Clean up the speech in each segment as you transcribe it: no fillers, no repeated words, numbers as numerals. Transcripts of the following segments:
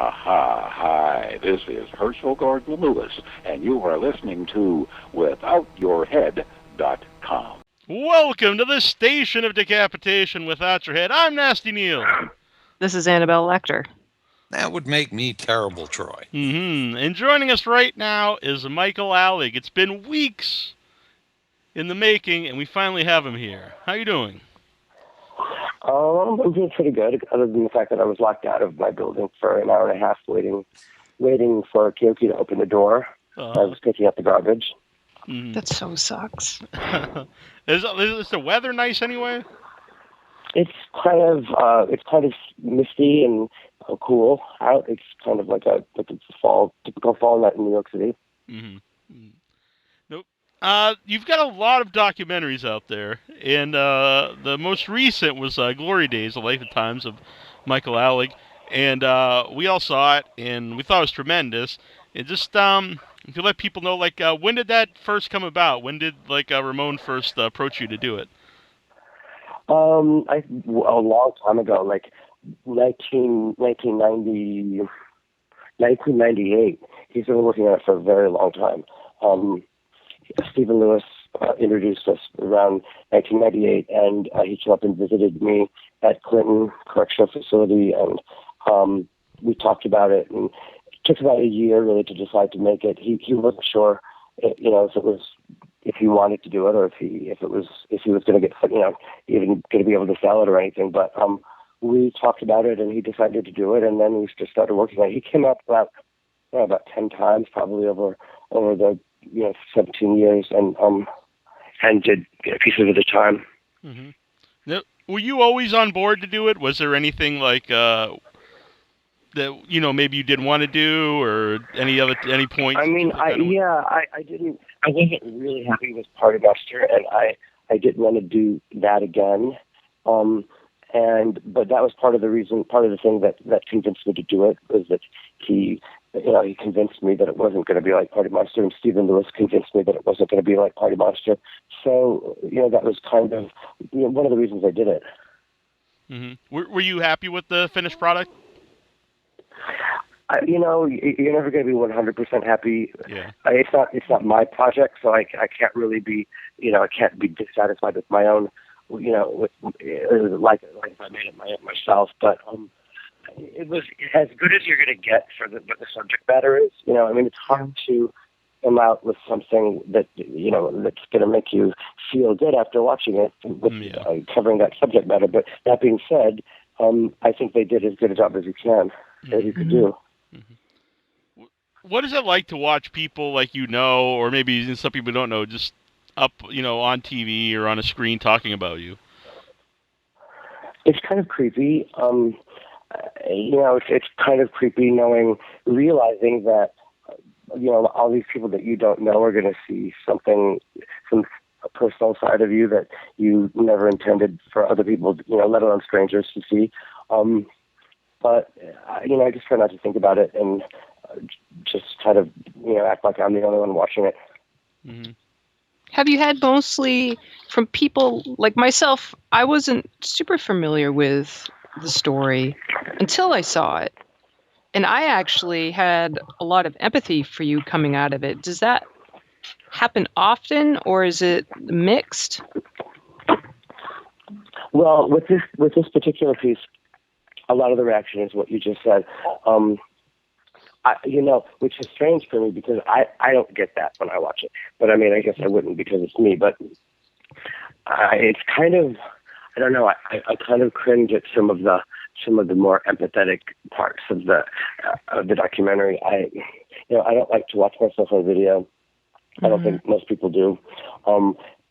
Hi, this is Herschell Gordon Lewis, and you are listening to WithoutYourHead.com. Welcome to the station of decapitation without your head. I'm Nasty Neil. This is Annabelle Lecter. That would make me Terrible Troy. And joining us right now is Michael Alig. It's been weeks in the making, and we finally have him here. How you doing? I'm doing pretty good, other than the fact that I was locked out of my building for an hour and a half waiting for Kyoki to open the door. I was picking up the garbage. That so sucks. Is the weather nice anyway? It's kind of misty and cool out. It's kind of like a typical fall night in New York City. Nope. You've got a lot of documentaries out there, and the most recent was Glory Days, The Life and Times of Michael Alig, and we all saw it, and we thought it was tremendous. And just if you let people know, when did that first come about? When did Ramon first approach you to do it? A long time ago, 1998. He's been working on it for a very long time. Stephen Lewis introduced us around 1998, and he came up and visited me at Clinton Correctional Facility, and we talked about it. And it took about a year really to decide to make it. He wasn't sure, if he wanted to do it or if he was going to get, even going to be able to sell it or anything. But we talked about it, and he decided to do it, and then we just started working on it. He came up about 10 times, probably over the 17 years, and did pieces at a time. Mm-hmm. Now, were you always on board to do it? Was there anything that maybe you didn't want to do, or any points? I mean, I wasn't really happy with Party Master, and I didn't want to do that again. But that was part of the thing that convinced me to do it, was that he convinced me that it wasn't going to be like Party Monster, and Stephen Lewis convinced me that it wasn't going to be like Party Monster. So, that was kind of one of the reasons I did it. Mm-hmm. Were you happy with the finished product? You're never going to be 100% happy. Yeah. It's not my project, so I can't really be, I can't be dissatisfied with my own, like if I made it myself. But it was as good as you're going to get for what the subject matter is. It's hard to come out with something that that's going to make you feel good after watching it, with covering that subject matter. But that being said, I think they did as good a job as you can, as you could do. Mm-hmm. What is it like to watch people or maybe some people don't know, just up, on TV or on a screen talking about you? It's kind of creepy. It's kind of creepy realizing that, all these people that you don't know are going to see some personal side of you that you never intended for other people, let alone strangers to see. But I just try not to think about it and just kind of, act like I'm the only one watching it. Mm-hmm. Have you had mostly from people like myself? I wasn't super familiar with the story until I saw it. And I actually had a lot of empathy for you coming out of it. Does that happen often, or is it mixed? Well, with this particular piece, a lot of the reaction is what you just said. Which is strange for me because I don't get that when I watch it. But I guess I wouldn't because it's me. But it's kind of, I don't know. I kind of cringe at some of the more empathetic parts of the documentary. I don't like to watch myself on video. I don't think most people do.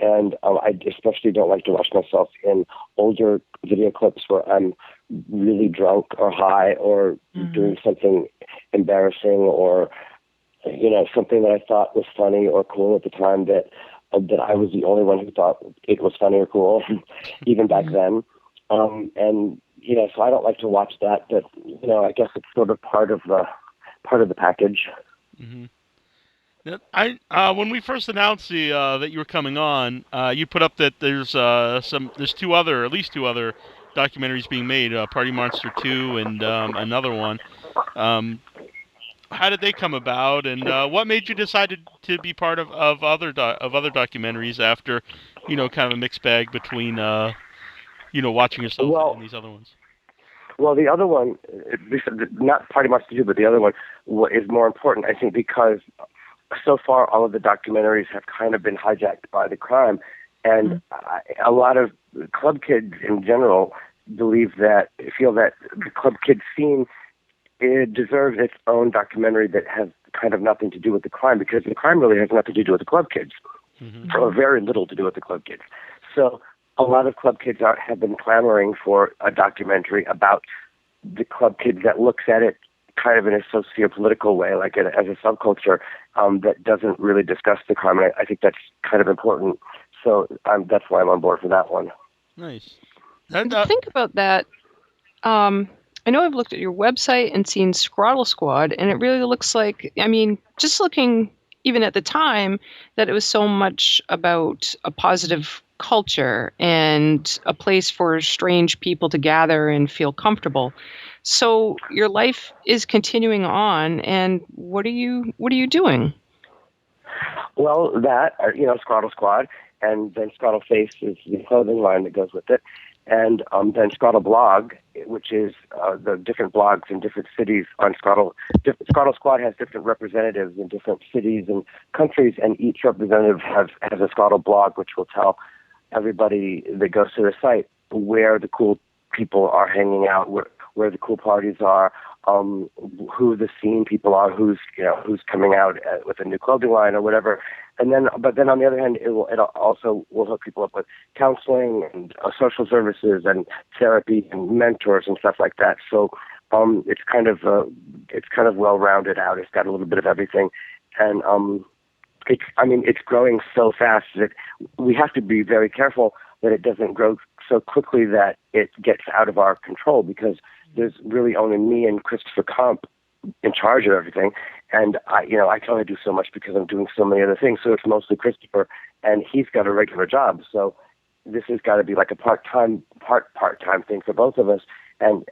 And I especially don't like to watch myself in older video clips where I'm really drunk or high or doing something embarrassing or, something that I thought was funny or cool at the time that I was the only one who thought it was funny or cool, even back then. So I don't like to watch that, but, I guess it's sort of part of the package. Mm-hmm. When we first announced that you were coming on, you put up that there's at least two other documentaries being made, Party Monster 2 and another one. How did they come about, and what made you decide to be part of other documentaries after, kind of a mixed bag between, watching yourself and these other ones? Well, the other one, not Party Monster 2, but the other one is more important, I think, because so far all of the documentaries have kind of been hijacked by the crime, and a lot of club kids in general feel that the club kid scene, it deserves its own documentary that has kind of nothing to do with the crime, because the crime really has nothing to do with the club kids, or very little to do with the club kids. So a lot of club kids have been clamoring for a documentary about the club kids that looks at it kind of in a socio-political way, like as a subculture, that doesn't really discuss the crime. And I think that's kind of important. So that's why I'm on board for that one. Nice. To think about that, I know I've looked at your website and seen Scroddle Squad, and it really looks like, just looking even at the time, that it was so much about a positive culture and a place for strange people to gather and feel comfortable. So your life is continuing on, and what are you doing? Well, Scroddle Squad, and then Scroddle Face is the clothing line that goes with it, and then Scroddle Blog, which is the different blogs in different cities on Scroddle. Scroddle Squad has different representatives in different cities and countries, and each representative has a Scroddle blog, which will tell everybody that goes to the site where the cool people are hanging out, where the cool parties are, who the scene people are, who's coming out with a new clothing line or whatever. But then on the other hand, it also will hook people up with counseling and social services and therapy and mentors and stuff like that. So it's kind of well rounded out. It's got a little bit of everything, and it's growing so fast that we have to be very careful that it doesn't grow so quickly that it gets out of our control, because there's really only me and Christopher Comp in charge of everything. And I can only do so much because I'm doing so many other things. So it's mostly Christopher, and he's got a regular job. So this has got to be like a part-time thing for both of us. And,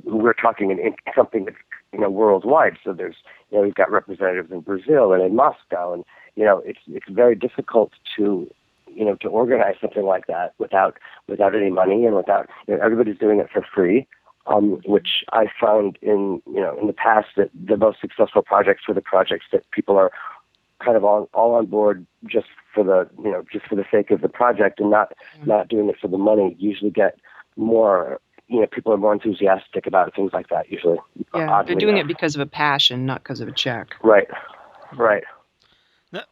we're talking in something that's, worldwide. So there's, we've got representatives in Brazil and in Moscow, and, it's very difficult to organize something like that without any money and without, everybody's doing it for free. Which I found in the past that the most successful projects were the projects that people are kind of all on board just for the sake of the project and not doing it for the money. Usually get more, people are more enthusiastic about things like that usually. Yeah, they're doing it because of a passion, not because of a check. Right.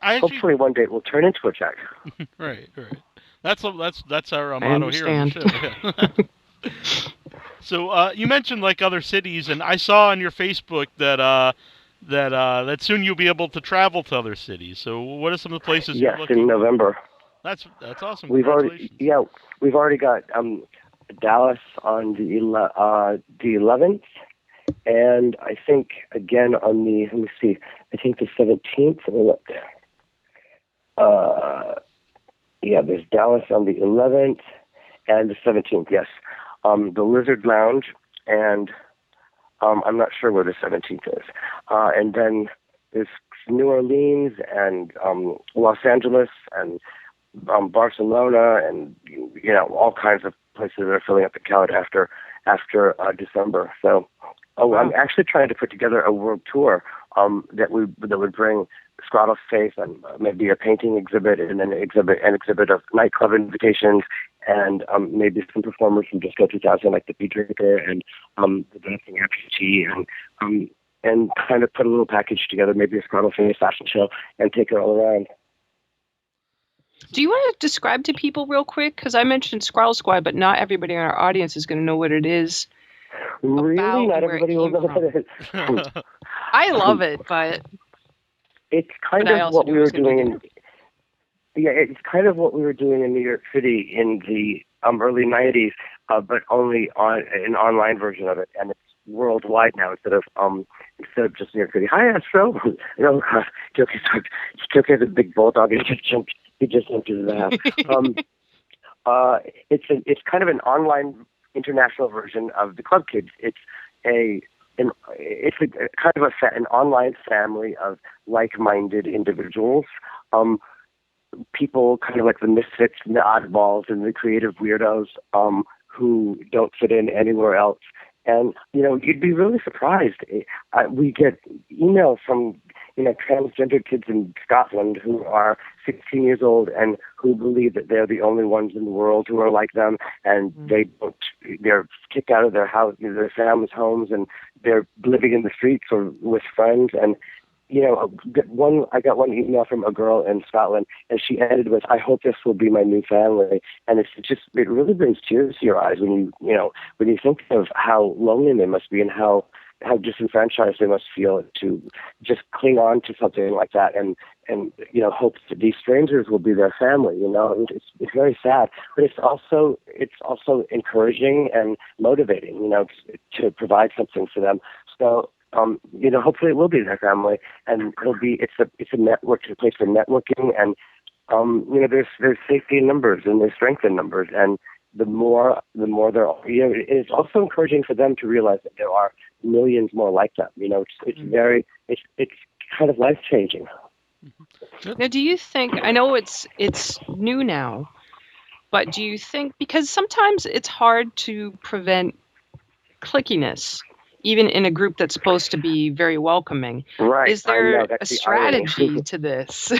Hopefully one day it will turn into a check. Right. That's our motto here on the show. Yeah. So you mentioned like other cities, and I saw on your Facebook that soon you'll be able to travel to other cities. So what are some of the places you're looking? Yes, in November. That's awesome. We've already got Dallas on the 11th, and I think again on the I think the 17th. There's Dallas on the 11th and the 17th. Yes. The Lizard Lounge, and I'm not sure where the 17th is. And then there's New Orleans and Los Angeles and Barcelona, and all kinds of places that are filling up the calendar after December. So, I'm actually trying to put together a world tour that would bring Scroddle Face and maybe a painting exhibit, and then an exhibit of nightclub invitations, and maybe some performers from Disco 2000, like the Bee Drinker and the Dancing Amputee, and kind of put a little package together, maybe a Scroddle Face fashion show, and take it all around. Do you want to describe to people real quick? Because I mentioned Scroddle Squad, but not everybody in our audience is going to know what it is. Really? Not everybody will know what it is. I love it, but it's kind of what we were doing it's kind of what we were doing in New York City in the early 90s, but only on an online version of it, and it's worldwide now instead of just New York City. Hi, Astro. Joker the big bulldog, and he just jumped into the house. It's kind of an online international version of the Club Kids. It's a kind of an online family of like-minded individuals, people kind of like the misfits and the oddballs and the creative weirdos who don't fit in anywhere else. And, you'd be really surprised. We get emails from, transgender kids in Scotland who are 16 years old and who believe that they're the only ones in the world who are like them, and they're kicked out of their house, their families' homes, and they're living in the streets or with friends. And, I got one email from a girl in Scotland, and she ended with, "I hope this will be my new family." And it really brings tears to your eyes when you think of how lonely they must be and how disenfranchised they must feel to just cling on to something like that and hope that these strangers will be their family. It's very sad, but it's also encouraging and motivating, to provide something for them. So, hopefully it will be their family, and it's a network, it's a place for networking, and there's safety in numbers and there's strength in numbers, and the more there are, it's also encouraging for them to realize that there are millions more like them. It's kind of life changing. Now, do you think? I know it's new now, but do you think, because sometimes it's hard to prevent clickiness, even in a group that's supposed to be very welcoming. Right. Is there a strategy to this?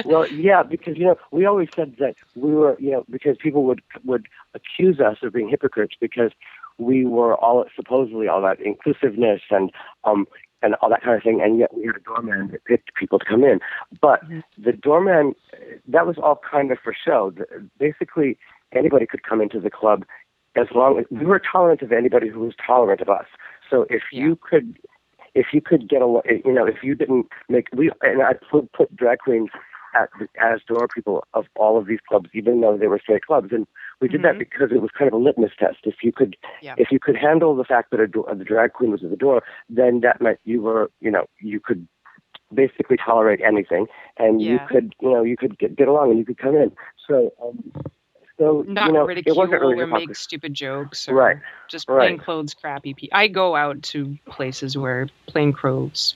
Well, yeah, because, we always said that we were, because people would accuse us of being hypocrites because we were supposedly all that inclusiveness and all that kind of thing, and yet we had a doorman that picked people to come in. But the doorman, that was all kind of for show. Basically, anybody could come into the club as long as we were tolerant of anybody who was tolerant of us. So if you could get along, if you didn't and I put drag queens as door people of all of these clubs, even though they were straight clubs, and we did that because it was kind of a litmus test. If you could handle the fact that the drag queen was at the door, then that meant you were, you could basically tolerate anything, and you could get along and you could come in. So not ridicule it wasn't really or make stupid jokes, or right, just plain clothes crappy people. I go out to places where plain clothes.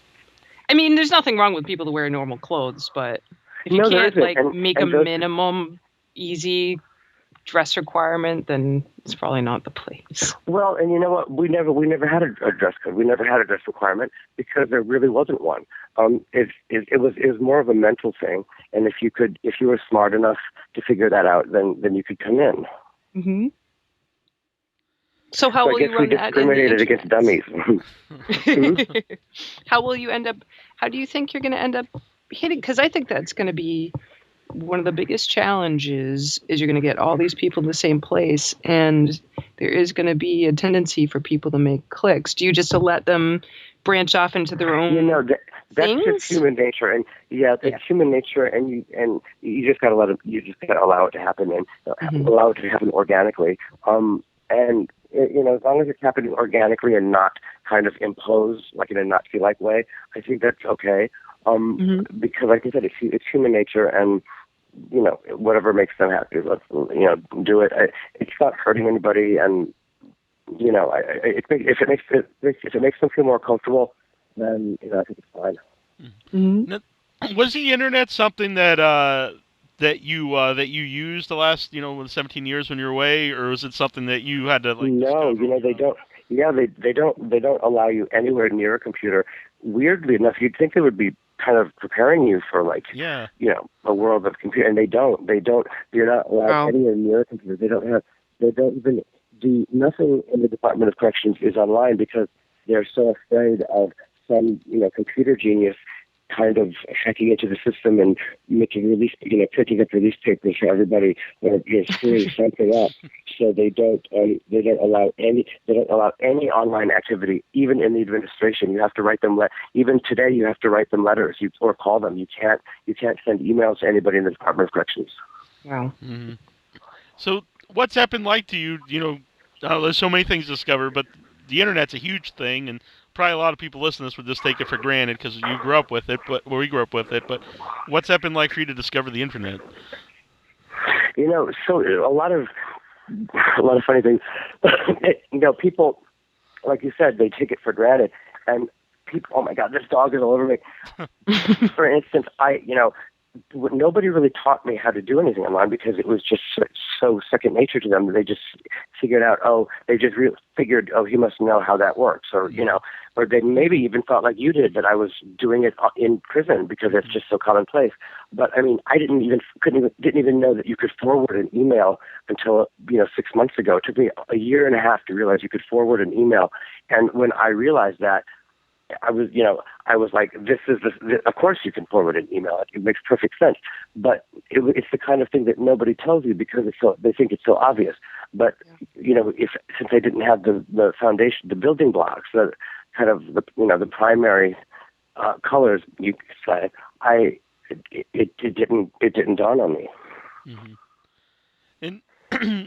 I mean, there's nothing wrong with people to wear normal clothes, but if you can't make a minimum easy dress requirement, then it's probably not the place. Well, and you know what? We never had a dress code. We never had a dress requirement because there really wasn't one. It was more of a mental thing, and if you were smart enough to figure that out, then you could come in. Mm-hmm. So how will you run that? We discriminated against dummies. How will you end up? How do you think you're going to end up hitting? Because I think that's going to be one of the biggest challenges. Is you're going to get all these people in the same place, and there is going to be a tendency for people to make cliques. Do you just let them branch off into their own? That's just human nature, and it's human nature, and you just got to let it. You just got to allow it to happen, and allow it to happen organically. And as long as it's happening organically and not kind of imposed, like in a Nazi-like way, I think that's okay. Because, like I said, it's human nature, and whatever makes them happy, let's do it. It's not hurting anybody, and if it makes them feel more comfortable, then I think it's fine. Now, was the internet something that you used the last 17 years when you were away, or was it something that you had to No, they don't. Yeah, they don't allow you anywhere near a computer. Weirdly enough, you'd think they would be kind of preparing you for a world of computer, and they don't. You're not allowed anywhere near a computer. They don't even do nothing in the Department of Corrections is online because they're so afraid of some computer genius kind of hacking into the system and making picking up release papers for everybody, or screwing something up. So they don't allow any online activity, even in the administration. You have to write them. Even today, you have to write them letters or call them. You can't send emails to anybody in the Department of Corrections. Wow. Mm-hmm. So what's that been like to you? There's so many things to discover, but the internet's a huge thing, and probably a lot of people listening to this would just take it for granted because you grew up with it, we grew up with it. But what's that been like for you to discover the internet? So a lot of a lot of funny things. People, like you said, they take it for granted, and people, oh my God, this dog is all over me. For instance, nobody really taught me how to do anything online because it was just so second nature to them. They just figured out, he must know how that works, or or they maybe even thought like you did that I was doing it in prison because it's just so commonplace. But I mean, I didn't even know that you could forward an email until 6 months ago. It took me a year and a half to realize you could forward an email, and when I realized that, I was like, of course you can forward an email. It makes perfect sense. But it's the kind of thing that nobody tells you because they think it's so obvious. But, since I didn't have the foundation, the building blocks, the kind of, the primary colors, you could say, it didn't dawn on me. Mm-hmm. And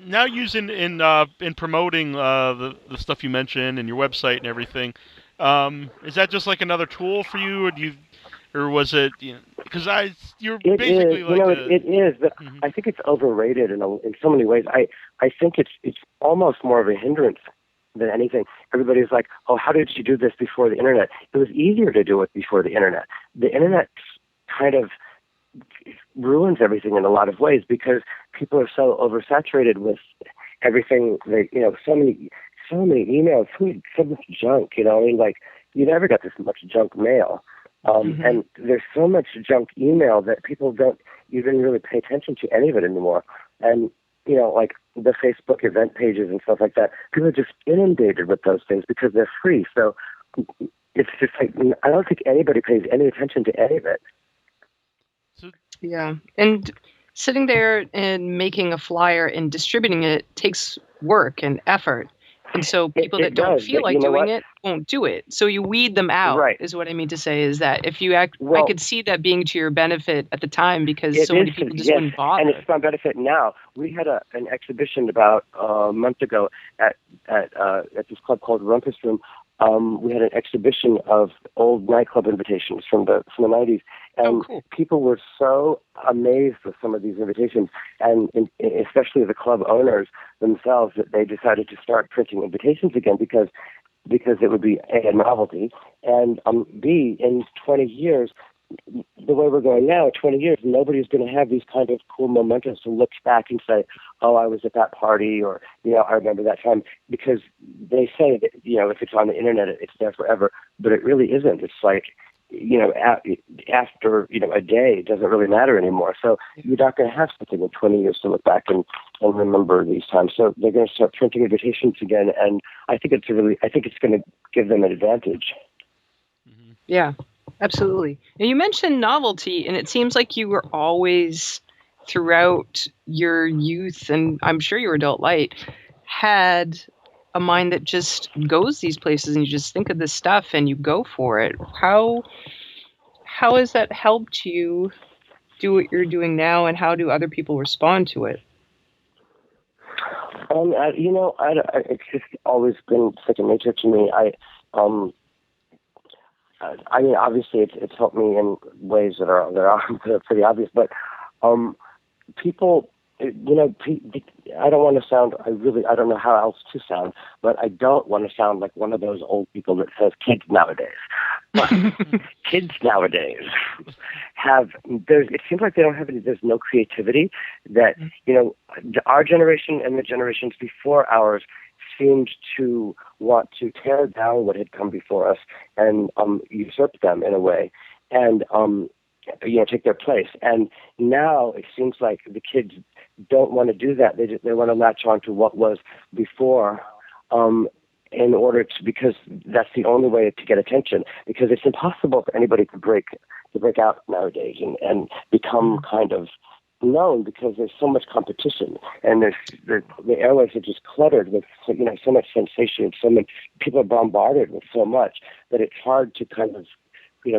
now using in promoting the stuff you mentioned and your website and everything, is that just like another tool for you, or was it? Because you're it basically is, like it is. But mm-hmm. I think it's overrated in so many ways. I think it's almost more of a hindrance than anything. Everybody's like, oh, how did you do this before the internet? It was easier to do it before the internet. The internet kind of ruins everything in a lot of ways because people are so oversaturated with everything. So many emails, so much junk. Like you never got this much junk mail, and there's so much junk email that people don't even really pay attention to any of it anymore. And like the Facebook event pages and stuff like that, people are just inundated with those things because they're free. So it's just like I don't think anybody pays any attention to any of it. Yeah, and sitting there and making a flyer and distributing it takes work and effort. And so people that don't feel like doing it won't do it. So you weed them out, right, is what I mean to say, is that if you I could see that being to your benefit at the time because so many people just wouldn't bother. And it's my benefit now. We had an exhibition about a month ago at this club called Rumpus Room. We had an exhibition of old nightclub invitations from the 90s. And cool. People were so amazed with some of these invitations, and especially the club owners themselves, that they decided to start printing invitations again because it would be A, a novelty, and B, in 20 years, the way we're going now, 20 years, nobody's going to have these kind of cool mementos to look back and say, oh, I was at that party, or, I remember that time, because they say that, if it's on the internet, it's there forever, but it really isn't. It's like, after, a day, it doesn't really matter anymore. So you're not going to have something in 20 years to look back and remember these times. So they're going to start printing invitations again. And I think it's going to give them an advantage. Mm-hmm. Yeah, absolutely. And you mentioned novelty, and it seems like you were always, throughout your youth, and I'm sure your adult life, had a mind that just goes these places and you just think of this stuff and you go for it. How has that helped you do what you're doing now, and how do other people respond to it? It's just always been second nature to me. I mean, obviously it's helped me in ways that are pretty obvious, but people, I don't want to sound, I don't know how else to sound, but I don't want to sound like one of those old people that says kids nowadays. But kids nowadays it seems like they don't have there's no creativity that, our generation and the generations before ours seemed to want to tear down what had come before us and usurp them in a way. And, take their place. And now it seems like the kids don't want to do that. They want to latch on to what was before, in order to, because that's the only way to get attention. Because it's impossible for anybody to break out nowadays and become kind of known, because there's so much competition and the airwaves are just cluttered with so much sensation. So many people are bombarded with so much that it's hard to kind of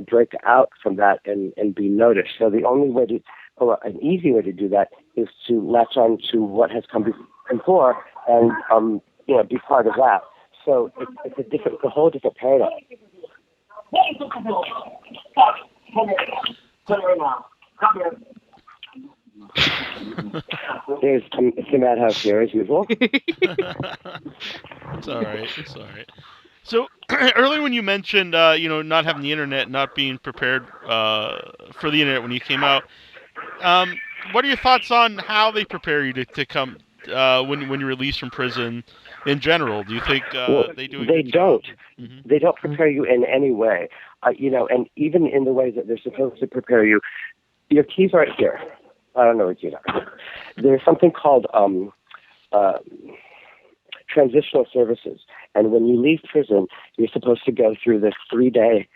break out from that and be noticed. So the only way an easy way to do that is to latch on to what has come before and, be part of that. So it's a whole different paradigm. There's the madhouse here, as usual. It's all right. It's all right. So earlier when you mentioned, not having the internet, not being prepared for the internet when you came out, what are your thoughts on how they prepare you to come when you're released from prison in general? Do you think they do a good job? Mm-hmm. They don't prepare you in any way. And even in the ways that they're supposed to prepare you, your keys are right here. I don't know what keys are. There's something called transitional services. And when you leave prison, you're supposed to go through this 3-day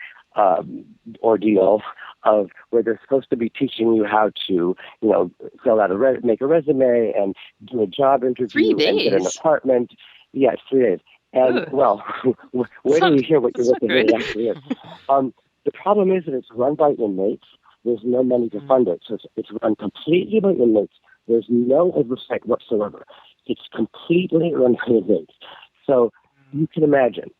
ordeal of where they're supposed to be teaching you how to, fill out make a resume and do a job interview 3 days. And get an apartment. Yeah, it's 3 days. And well, where do you hear what it actually is? The problem is that it's run by inmates. There's no money to fund it, so it's run completely by inmates. There's no oversight whatsoever. It's completely run by inmates. So you can imagine.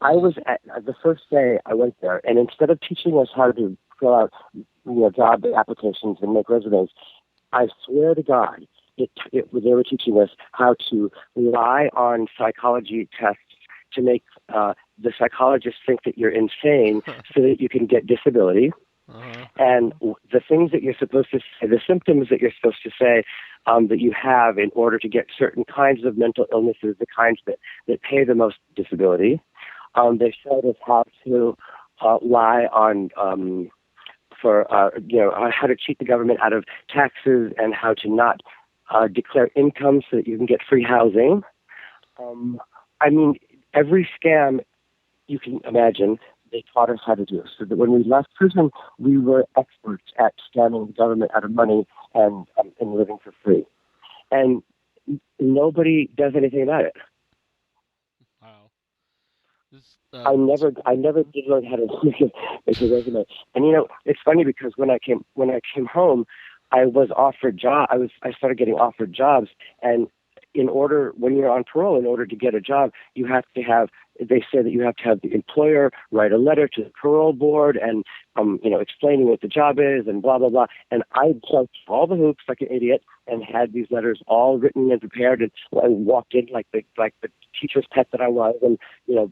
I was at the first day I went there, and instead of teaching us how to fill out, job applications and make resumes, I swear to God, they were teaching us how to rely on psychology tests to make the psychologists think that you're insane so that you can get disability. Uh-huh. And the things that you're supposed to say, the symptoms that you're supposed to say that you have in order to get certain kinds of mental illnesses, the kinds that pay the most disability. They showed us how to lie on how to cheat the government out of taxes and how to not declare income so that you can get free housing. Every scam you can imagine, they taught us how to do. So that when we left prison, we were experts at scamming the government out of money and living for free. And nobody does anything about it. Wow. I never did learn how to make a resume. And it's funny because when I came home, I was offered I started getting offered jobs, and when you're on parole, in order to get a job, they say that you have to have the employer write a letter to the parole board and, explaining what the job is and blah, blah, blah. And I jumped all the hoops like an idiot and had these letters all written and prepared, and I walked in like the teacher's pet that I was, and,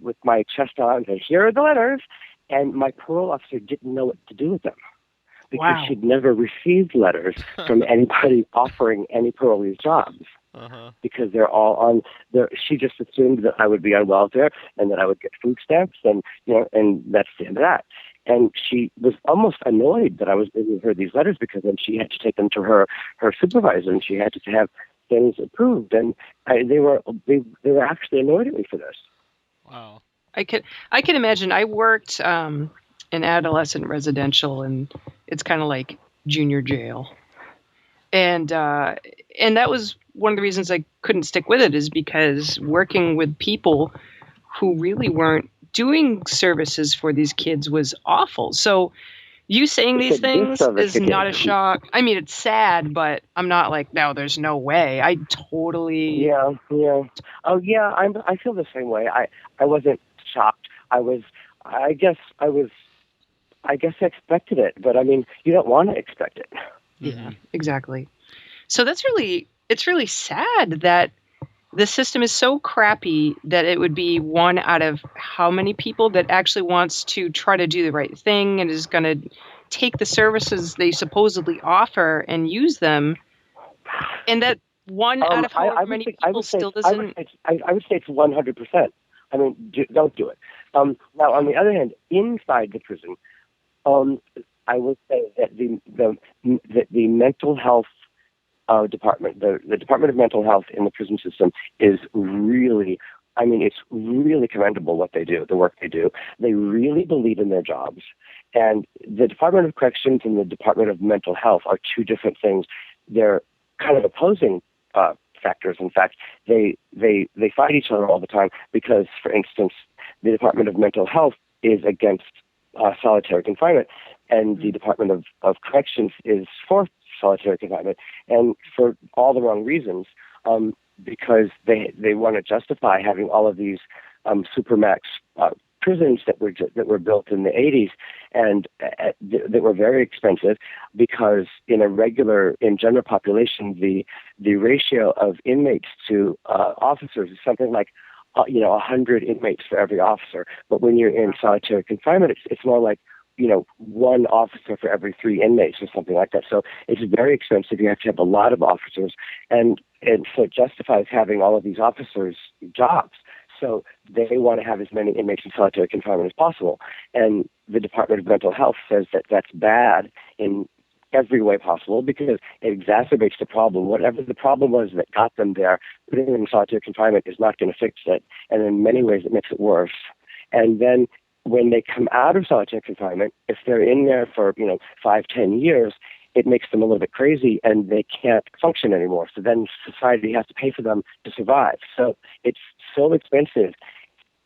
with my chest out and said, here are the letters. And my parole officer didn't know what to do with them, because she'd never received letters from anybody offering any parolees jobs. Uh-huh. Because they're all on there. She just assumed that I would be on welfare and that I would get food stamps, and and that's the end of that. And she was almost annoyed that I was giving her these letters, because then she had to take them to her supervisor, and she had to have things approved. And they were actually annoyed at me for this. Wow. I can imagine. I worked in adolescent residential, and it's kind of like junior jail. And that was one of the reasons I couldn't stick with it, is because working with people who really weren't doing services for these kids was awful. So you saying these things is not a shock. I mean, it's sad, but I'm not like, no, there's no way. I totally... Yeah. Oh, yeah, I feel the same way. I wasn't shocked. I guess I expected it, but I mean, you don't want to expect it. Yeah, exactly. So it's really sad that the system is so crappy that it would be one out of how many people that actually wants to try to do the right thing and is going to take the services they supposedly offer and use them. And that one out of however many people still doesn't... I would say it's 100%. I mean, don't do it. Now, on the other hand, inside the prison, I would say that the mental health department, the Department of Mental Health in the prison system is really, it's really commendable what they do, the work they do. They really believe in their jobs. And the Department of Corrections and the Department of Mental Health are two different things. They're kind of opposing factors. In fact, they fight each other all the time because, for instance, the Department of Mental Health is against solitary confinement, and the Department of Corrections is for solitary confinement, and for all the wrong reasons, because they want to justify having all of these supermax prisons that were built in the 80s, and that were very expensive because in general population, the ratio of inmates to officers is something like 100 inmates for every officer. But when you're in solitary confinement, it's more like one officer for every 3 inmates or something like that. So it's very expensive. You have to have a lot of officers, and so it justifies having all of these officers' jobs. So they want to have as many inmates in solitary confinement as possible. And the Department of Mental Health says that that's bad in every way possible because it exacerbates the problem. Whatever the problem was that got them there, putting them in solitary confinement is not going to fix it. And in many ways, it makes it worse. And then when they come out of solitary confinement, if they're in there for 5-10 years, it makes them a little bit crazy and they can't function anymore. So then society has to pay for them to survive. So it's so expensive.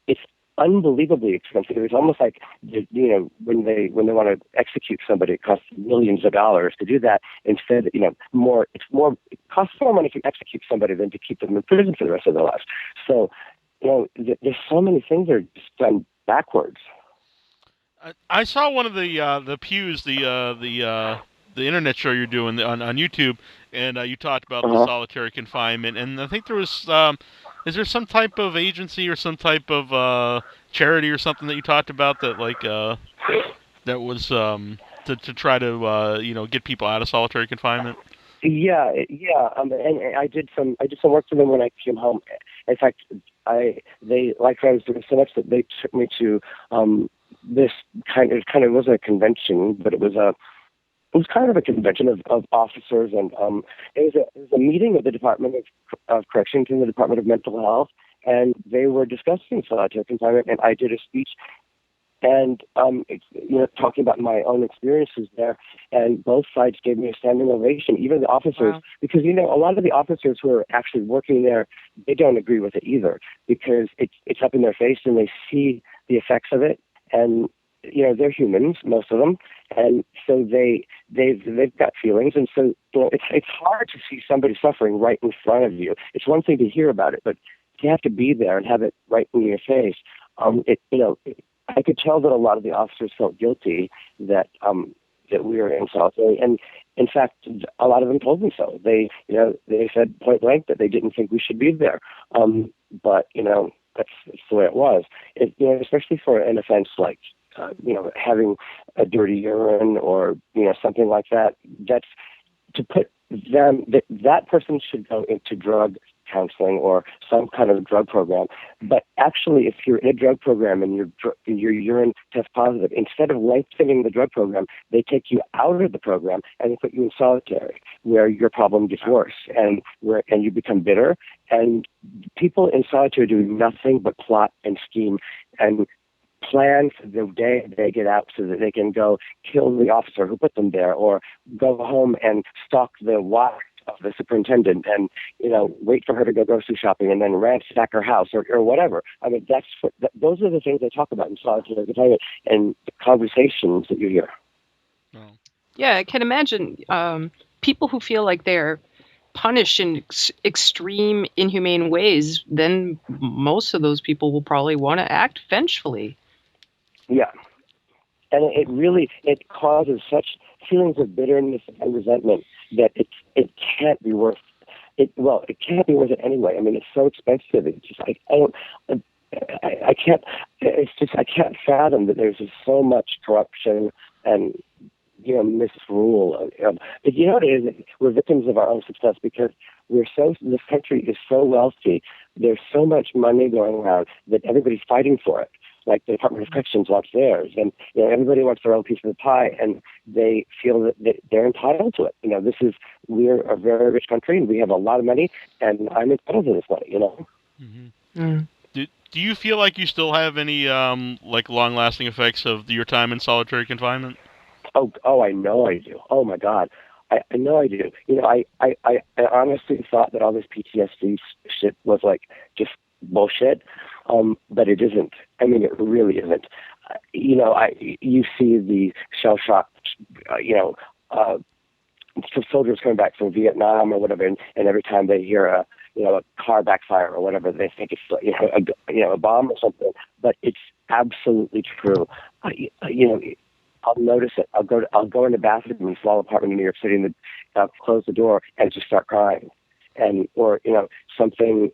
It's unbelievably expensive. It's almost like, when they want to execute somebody, it costs millions of dollars to do that. Instead, it costs more money to execute somebody than to keep them in prison for the rest of their lives. So, there's so many things that are just done backwards. I saw one of the Pews, the internet show you're doing on YouTube, and you talked about the solitary confinement, and I think there was, is there some type of agency or some type of charity or something that you talked about that that was to try to get people out of solitary confinement? Yeah. And I did some work for them when I came home. In fact, they liked what I was doing so much that they took me to this it wasn't a convention, but it was kind of a convention of officers, and it was a meeting of the Department of Corrections and the Department of Mental Health, and they were discussing solitary confinement, and I did a speech, and talking about my own experiences there, and both sides gave me a standing ovation, even the officers, because a lot of the officers who are actually working there, they don't agree with it either, because it's up in their face and they see the effects of it, and they're humans, most of them, and so they've got feelings, and so it's hard to see somebody suffering right in front of you. It's one thing to hear about it, but you have to be there and have it right in your face. I could tell that a lot of the officers felt guilty that we were in solitary, and in fact, a lot of them told me so. They said point blank that they didn't think we should be there, but that's the way it was. Especially for an offense like having a dirty urine or something like that. That's to put them. That person should go into drug counseling or some kind of drug program. But actually, if you're in a drug program and your urine tests positive, instead of lengthening the drug program, they take you out of the program and they put you in solitary, where your problem gets worse and you become bitter. And people in solitary do nothing but plot and scheme and plan for the day they get out so that they can go kill the officer who put them there, or go home and stalk the wife of the superintendent and wait for her to go grocery shopping and then ransack her house or whatever. I mean, those are the things they talk about in solitary confinement and the conversations that you hear. Yeah, I can imagine people who feel like they're punished in extreme, inhumane ways. Then most of those people will probably want to act vengefully. Yeah, and it causes such feelings of bitterness and resentment that it can't be worth it. Well, it can't be worth it anyway. I mean, it's so expensive. It's just I can't fathom that there's just so much corruption and misrule. But what it is? We're victims of our own success because this country is so wealthy. There's so much money going around that everybody's fighting for it. Like the Department of Corrections wants theirs, and everybody wants their own piece of the pie, and they feel that they're entitled to it. We're a very rich country, and we have a lot of money, and I'm entitled to this money. Mm-hmm. Mm. Do you feel like you still have any long-lasting effects of your time in solitary confinement? Oh, I know I do. Oh my God, I know I do. I honestly thought that all this PTSD shit was just bullshit. But it isn't. I mean, it really isn't. You see the shell shock, soldiers coming back from Vietnam or whatever, and every time they hear a car backfire or whatever. They think it's a bomb or something, but it's absolutely true. I'll notice it. I'll go in the bathroom in a small apartment in New York City, and I'll close the door and just start crying, or something.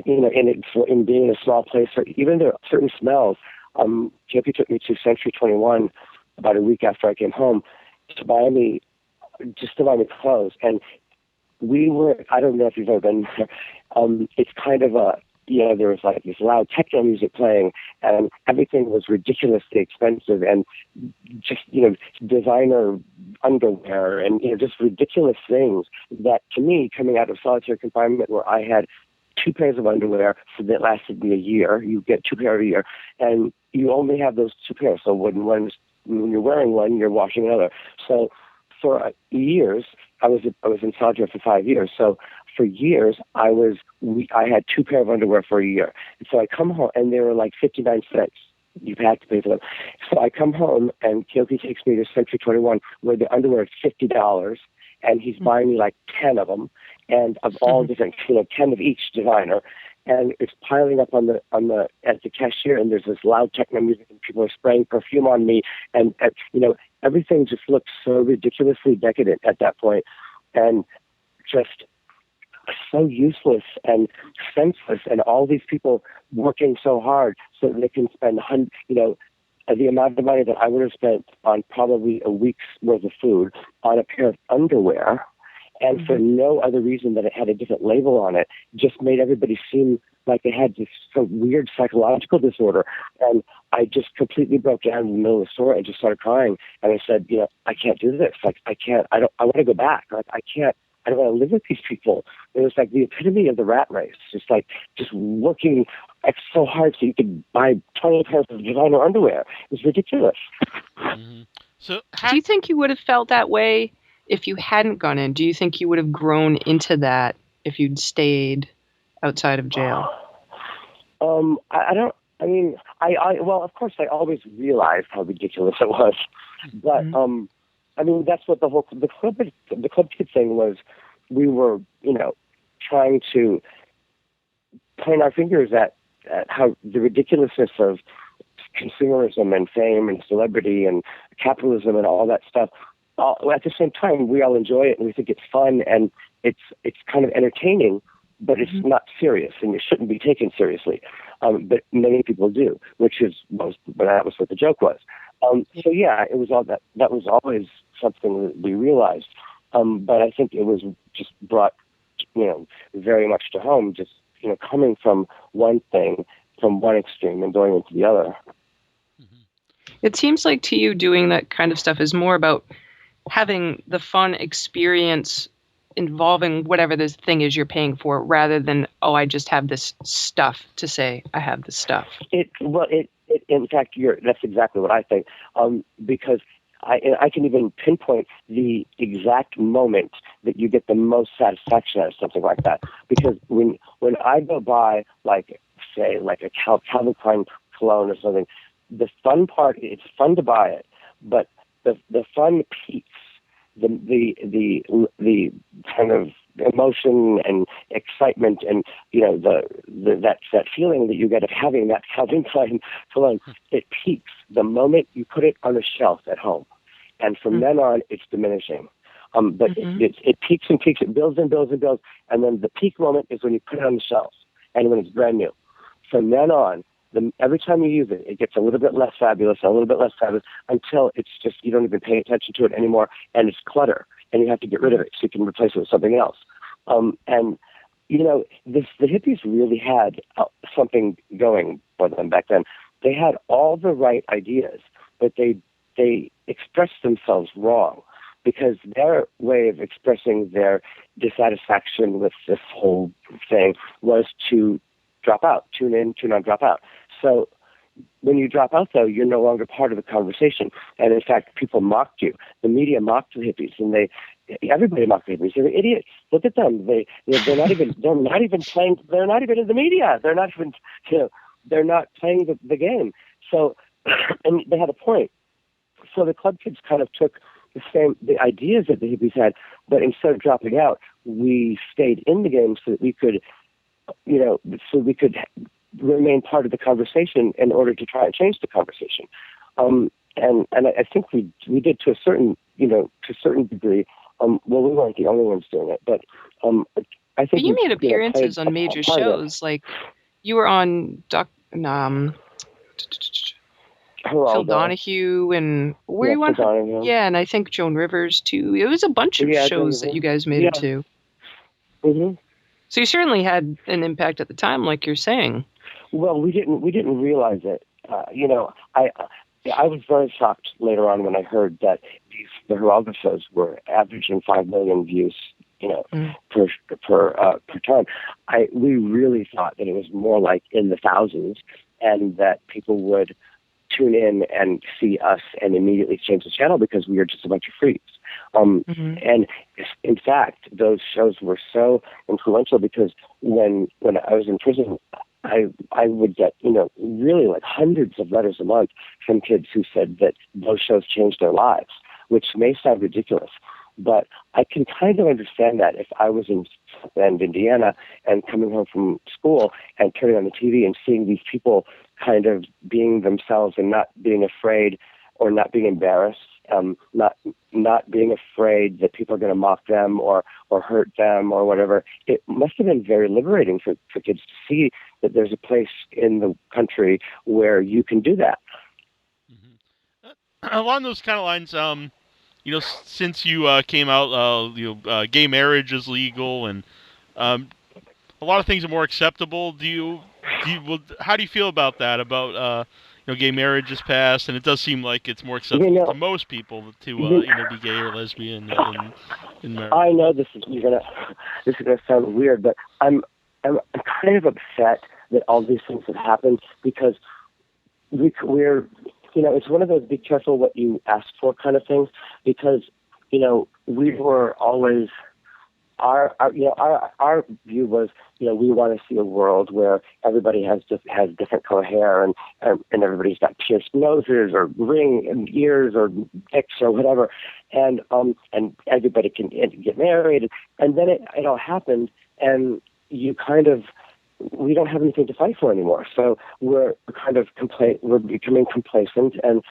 In being in a small place, or even there are certain smells. JP took me to Century 21 about a week after I came home to buy me clothes, and I don't know if you've ever been there. It's kind of there was like this loud techno music playing, and everything was ridiculously expensive, and just, designer underwear and, just ridiculous things that, to me, coming out of solitary confinement where I had 2 pairs of underwear that lasted me a year, you get 2 pairs a year, and you only have those 2 pairs. So when you're wearing one, you're washing another. So for years, I was in solitary for 5 years. So for years, I had 2 pairs of underwear for a year. And so I come home, and they were like 59 cents. You had to pay for them. So I come home, and Keoki takes me to Century 21, where the underwear is $50, and he's buying me like 10 of them, and of all different, 10 of each designer. And it's piling up at the cashier, and there's this loud techno music, and people are spraying perfume on me, and everything just looked so ridiculously decadent at that point, and just so useless and senseless. And all these people working so hard so that they can spend the amount of money that I would have spent on probably a week's worth of food on a pair of underwear, and for no other reason that it had a different label on it, just made everybody seem like they had this some weird psychological disorder. And I just completely broke down in the middle of the store and just started crying. And I said, I can't do this. Like, I want to go back. Like, I don't want to live with these people. It was like the epitome of the rat race. Just working so hard so you could buy 20 pairs of designer underwear. It was ridiculous. Mm-hmm. So do you think you would have felt that way if you hadn't gone in? Do you think you would have grown into that if you'd stayed outside of jail? I don't. I mean, well, of course, I always realized how ridiculous it was, but I mean, that's what the club kid thing was. We were, trying to point our fingers at how the ridiculousness of consumerism and fame and celebrity and capitalism and all that stuff. At the same time, we all enjoy it and we think it's fun and it's kind of entertaining, but it's not serious and it shouldn't be taken seriously. But many people do, that was what the joke was. So yeah, it was all that was always something that we realized. But I think it was just brought, very much to home, just, coming from one thing, from one extreme and going into the other. It seems like to you doing that kind of stuff is more about having the fun experience involving whatever this thing is you're paying for, rather than, I just have this stuff to say I have this stuff. In fact, that's exactly what I think, because I can even pinpoint the exact moment that you get the most satisfaction out of something like that. Because when I go by, say a Calvin Klein cologne or something, the fun part, it's fun to buy it, but the fun peaks, the kind of emotion and excitement and that feeling that you get of having that Calvin Klein cologne, it peaks the moment you put it on a shelf at home, and from then on it's diminishing. But it peaks and peaks, it builds and builds and builds, and then the peak moment is when you put it on the shelf and when it's brand new. From then on, every time you use it, it gets a little bit less fabulous, until it's just, you don't even pay attention to it anymore, and it's clutter, and you have to get rid of it so you can replace it with something else. And the hippies really had something going for them back then. They had all the right ideas, but they expressed themselves wrong, because their way of expressing their dissatisfaction with this whole thing was to drop out, tune in, tune on, drop out. So when you drop out, though, you're no longer part of the conversation. And in fact, people mocked you. The media mocked the hippies, and everybody mocked the hippies. They're idiots. Look at them. They're not even playing. They're not even in the media. They're not even, they're not playing the game. So, and they had a point. So the club kids kind of took the ideas that the hippies had, but instead of dropping out, we stayed in the game so that we could, remain part of the conversation in order to try and change the conversation. And I think we did to a certain degree. Well, we weren't the only ones doing it, but I think. But you made appearances on major shows, like you were on Phil Donahue, and where you went? Yeah, and I think Joan Rivers too. It was a bunch of shows that you guys made it to. Mm-hmm. So you certainly had an impact at the time, like you're saying. Well, we didn't realize it. I was very shocked later on when I heard that the Geraldo shows were averaging 5 million views, per time. We really thought that it was more like in the thousands, and that people would tune in and see us and immediately change the channel because we are just a bunch of freaks. And in fact, those shows were so influential because when I was in prison, I would get, really like hundreds of letters a month from kids who said that those shows changed their lives, which may sound ridiculous, but I can kind of understand that if I was in South Bend, Indiana, and coming home from school and turning on the TV and seeing these people kind of being themselves and not being afraid or not being embarrassed, not being afraid that people are going to mock them or hurt them or whatever. It must have been very liberating for kids to see that there's a place in the country where you can do that. Mm-hmm. Along those kind of lines, since you came out, gay marriage is legal, and a lot of things are more acceptable. How do you feel about that? About gay marriage is passed, and it does seem like it's more acceptable to most people to be gay or lesbian in marriage. I know this is gonna sound weird, but I'm kind of upset that all these things have happened because we're it's one of those be careful what you ask for kind of things, because we were always our view was we want to see a world where everybody has different color hair and everybody's got pierced noses or ring and ears or dicks or whatever, and everybody can get married, and then it all happened, and we don't have anything to fight for anymore. So we're kind of we're becoming complacent, and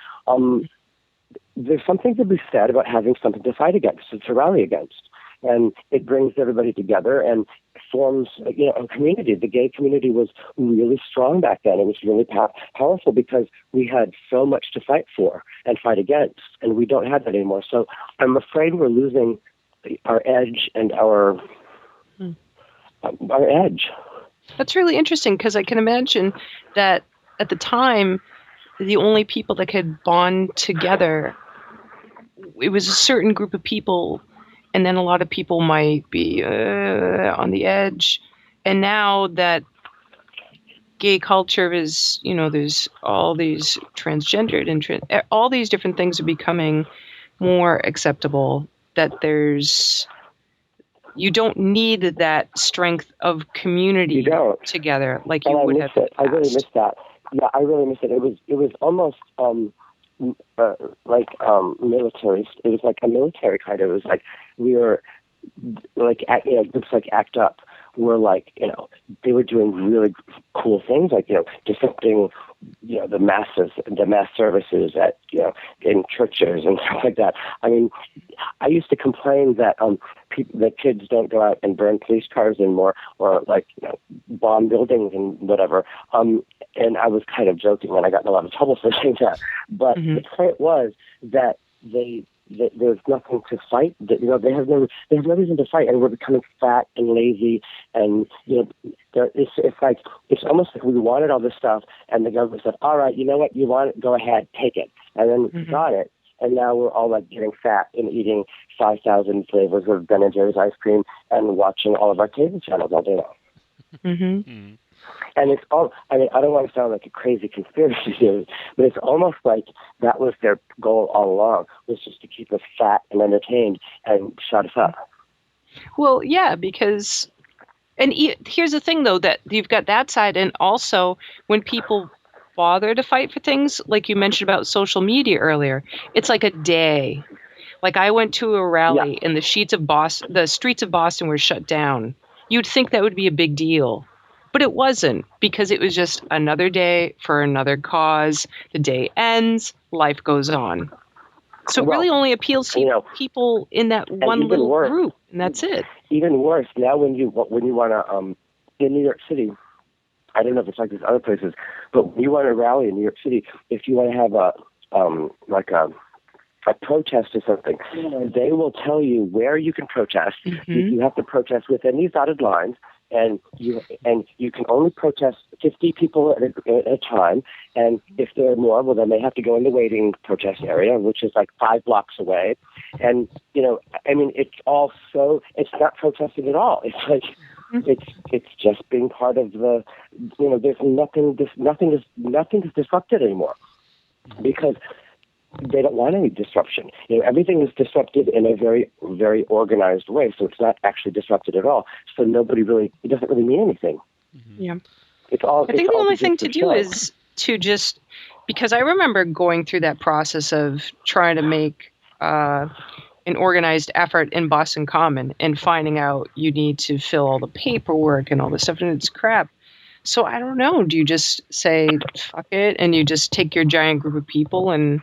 there's something to be said about having something to fight against, to rally against. And it brings everybody together and forms, a community. The gay community was really strong back then. It was really powerful because we had so much to fight for and fight against, and we don't have that anymore. So I'm afraid we're losing our edge and our edge. That's really interesting, because I can imagine that at the time, the only people that could bond together, it was a certain group of people, and then a lot of people might be on the edge. And now that gay culture is, there's all these transgendered and all these different things are becoming more acceptable, that you don't need that strength of community together like you would have. I really miss that. Yeah, I really miss it. It was almost like military. It was like a military kind of. It was like we were like groups like ACT UP were like they were doing really cool things, like disrupting the mass services at in churches and stuff like that. I mean, I used to complain that that kids don't go out and burn police cars anymore, or bomb buildings and whatever. And I was kind of joking, and I got in a lot of trouble for saying that. But the point was that there's nothing to fight. They have no reason to fight, and we're becoming fat and lazy. And it's almost like we wanted all this stuff, and the government said, "All right, you know what? You want it? Go ahead, take it." And then we got it, and now we're all getting fat and eating 5,000 flavors of Ben and Jerry's ice cream and watching all of our cable channels all day long. And it's all, I don't want to sound like a crazy conspiracy theory, but it's almost like that was their goal all along, was just to keep us fat and entertained and shut us up. Well, yeah, because, and here's the thing, though, that you've got that side, and also when people bother to fight for things, like you mentioned about social media earlier, it's like a day. Like I went to a rally and the streets of Boston were shut down. You'd think that would be a big deal. But it wasn't, because it was just another day for another cause. The day ends, life goes on. So it really only appeals to people in that one little group, and that's it. Even worse, now when you want to, in New York City, I don't know if it's like these other places, but when you want to rally in New York City, if you want to have a protest or something, they will tell you where you can protest. You have to protest within these dotted lines, and you can only protest 50 people at a time. And if there are more, well, then they have to go in the waiting protest area, which is like 5 blocks away. And it's not protesting at all. It's like it's just being part of the. There's nothing is disrupted anymore, because they don't want any disruption. Everything is disrupted in a very, very organized way, so it's not actually disrupted at all. So it doesn't really mean anything. Yeah. It's all. I think the only thing to do is to just, because I remember going through that process of trying to make an organized effort in Boston Common and finding out you need to fill all the paperwork and all this stuff, and it's crap. So I don't know. Do you just say, fuck it, and you just take your giant group of people and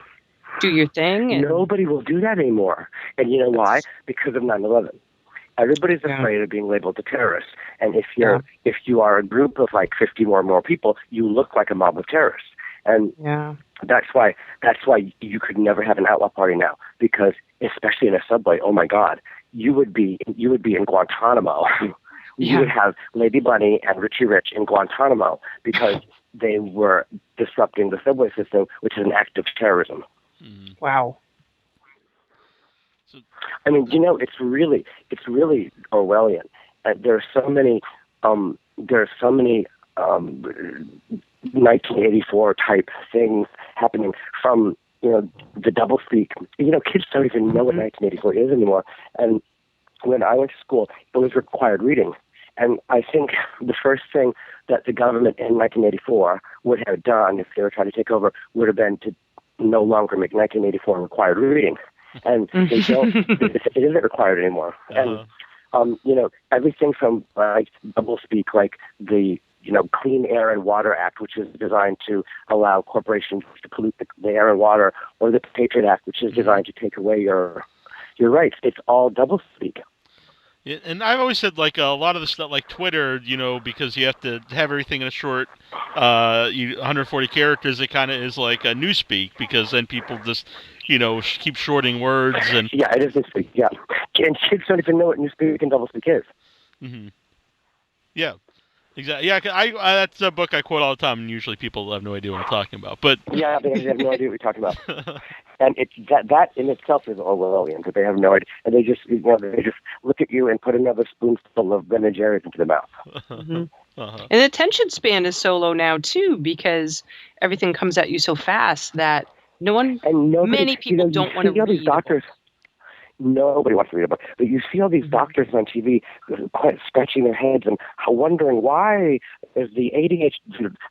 do your thing? And nobody will do that anymore. And you know why? Because of 9/11. Everybody's afraid of being labeled a terrorist. And if you are a group of like 50 or more people, you look like a mob of terrorists. And that's why you could never have an outlaw party now, because especially in a subway, oh my God, you would be in Guantanamo. You would have Lady Bunny and Richie Rich in Guantanamo because they were disrupting the subway system, which is an act of terrorism. Wow. I mean, it's really Orwellian. There are so many 1984 type things happening from the doublespeak. Kids don't even know what 1984 is anymore. And when I went to school, it was required reading. And I think the first thing that the government in 1984 would have done if they were trying to take over would have been to no longer make 1984 required reading. And they don't. It isn't required anymore. And everything from like doublespeak, like the Clean Air and Water Act, which is designed to allow corporations to pollute the air and water, or the Patriot Act, which is designed to take away your rights. It's all doublespeak. Yeah, and I've always said, like, a lot of the stuff, like Twitter, because you have to have everything in a short, 140 characters, it kind of is like a newspeak, because then people just, keep shorting words. And yeah, it is newspeak, yeah. And kids don't even know what newspeak and doublespeak is. Mm-hmm. Yeah, exactly. Yeah, that's a book I quote all the time, and usually people have no idea what I'm talking about. But yeah, they have no idea what you're talking about. And it's that in itself is Orwellian, that they have no idea, and they just look at you and put another spoonful of Ben and Jerry's into the mouth. And the attention span is so low now too, because everything comes at you so fast that many people don't want to read. These doctors, nobody wants to read a book, but you see all these doctors on TV quite scratching their heads and wondering why is the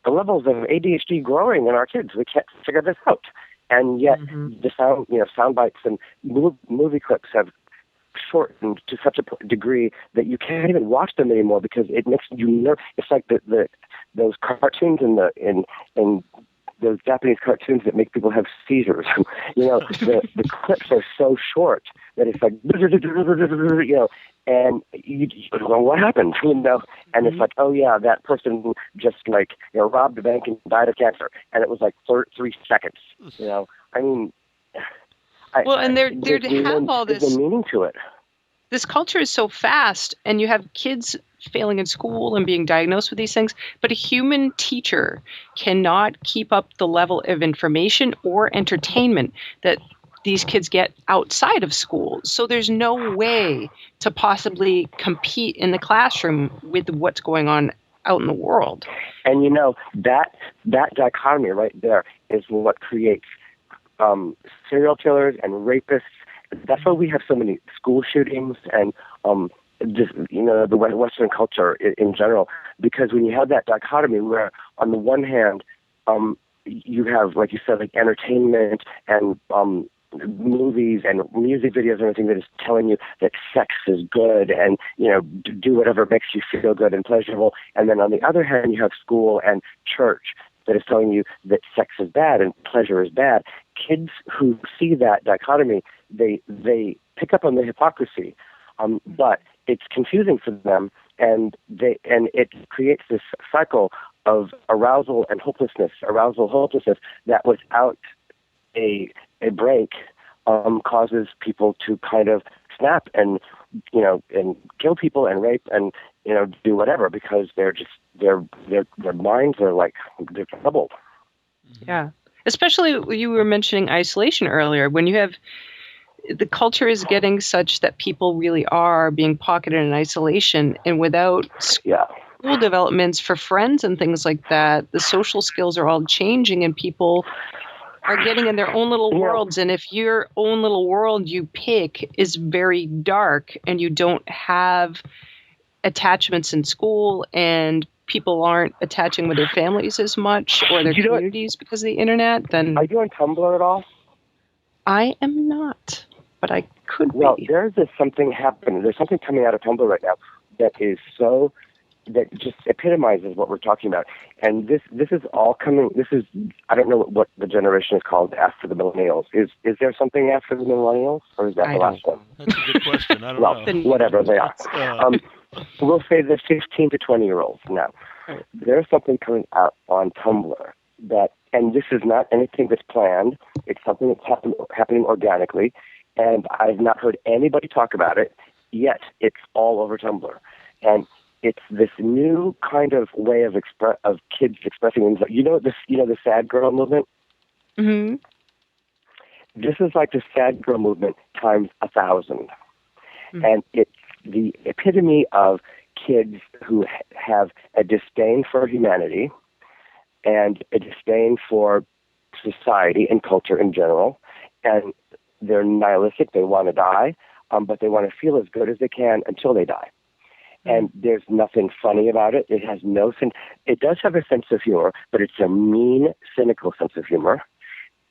levels of ADHD growing in our kids? We can't figure this out. And yet, the sound bites and movie clips have shortened to such a degree that you can't even watch them anymore because it makes you nervous. It's like those cartoons in those Japanese cartoons that make people have seizures. The clips are so short that it's like, and you go, what happened? And it's like, oh yeah, that person just robbed a bank and died of cancer, and it was like 3 seconds. I mean, and there to have all this meaning to it. This culture is so fast, and you have kids failing in school and being diagnosed with these things, but a human teacher cannot keep up the level of information or entertainment that these kids get outside of school. So there's no way to possibly compete in the classroom with what's going on out in the world. And that dichotomy right there is what creates serial killers and rapists. That's why we have so many school shootings and the Western culture in general, because when you have that dichotomy where on the one hand you have, like you said, like entertainment and movies and music videos and everything that is telling you that sex is good and, do whatever makes you feel good and pleasurable. And then on the other hand, you have school and church that is telling you that sex is bad and pleasure is bad. Kids who see that dichotomy, they pick up on the hypocrisy, but it's confusing for them, and it creates this cycle of arousal, hopelessness, that without a break causes people to kind of snap and kill people and rape and do whatever, because they're just their minds are like they're troubled. Yeah, especially you were mentioning isolation earlier. When you have the culture is getting such that people really are being pocketed in isolation, and without school developments for friends and things like that, the social skills are all changing, and people are getting in their own little worlds. And if your own little world you pick is very dark and you don't have attachments in school and people aren't attaching with their families as much or their communities because of the internet, then... Are you on Tumblr at all? I am not, but I could be. Well, there's something happening. There's something coming out of Tumblr right now that just epitomizes what we're talking about. And this is all coming. I don't know what the generation is called after the millennials. Is there something after the millennials, or is that the last one? That's a good question. I don't know. Whatever they are. We'll say the 15 to 20-year-olds now. There's something coming out on Tumblr and this is not anything that's planned. It's something that's happening organically, and I've not heard anybody talk about it yet. It's all over Tumblr, and it's this new kind of way of kids expressing themselves. The sad girl movement. Mm-hmm. This is like the sad girl movement times 1,000, and it's the epitome of kids who have a disdain for humanity and a disdain for society and culture in general, and they're nihilistic. They want to die, but they want to feel as good as they can until they die. And there's nothing funny about it. It has no sense. It does have a sense of humor, but it's a mean, cynical sense of humor,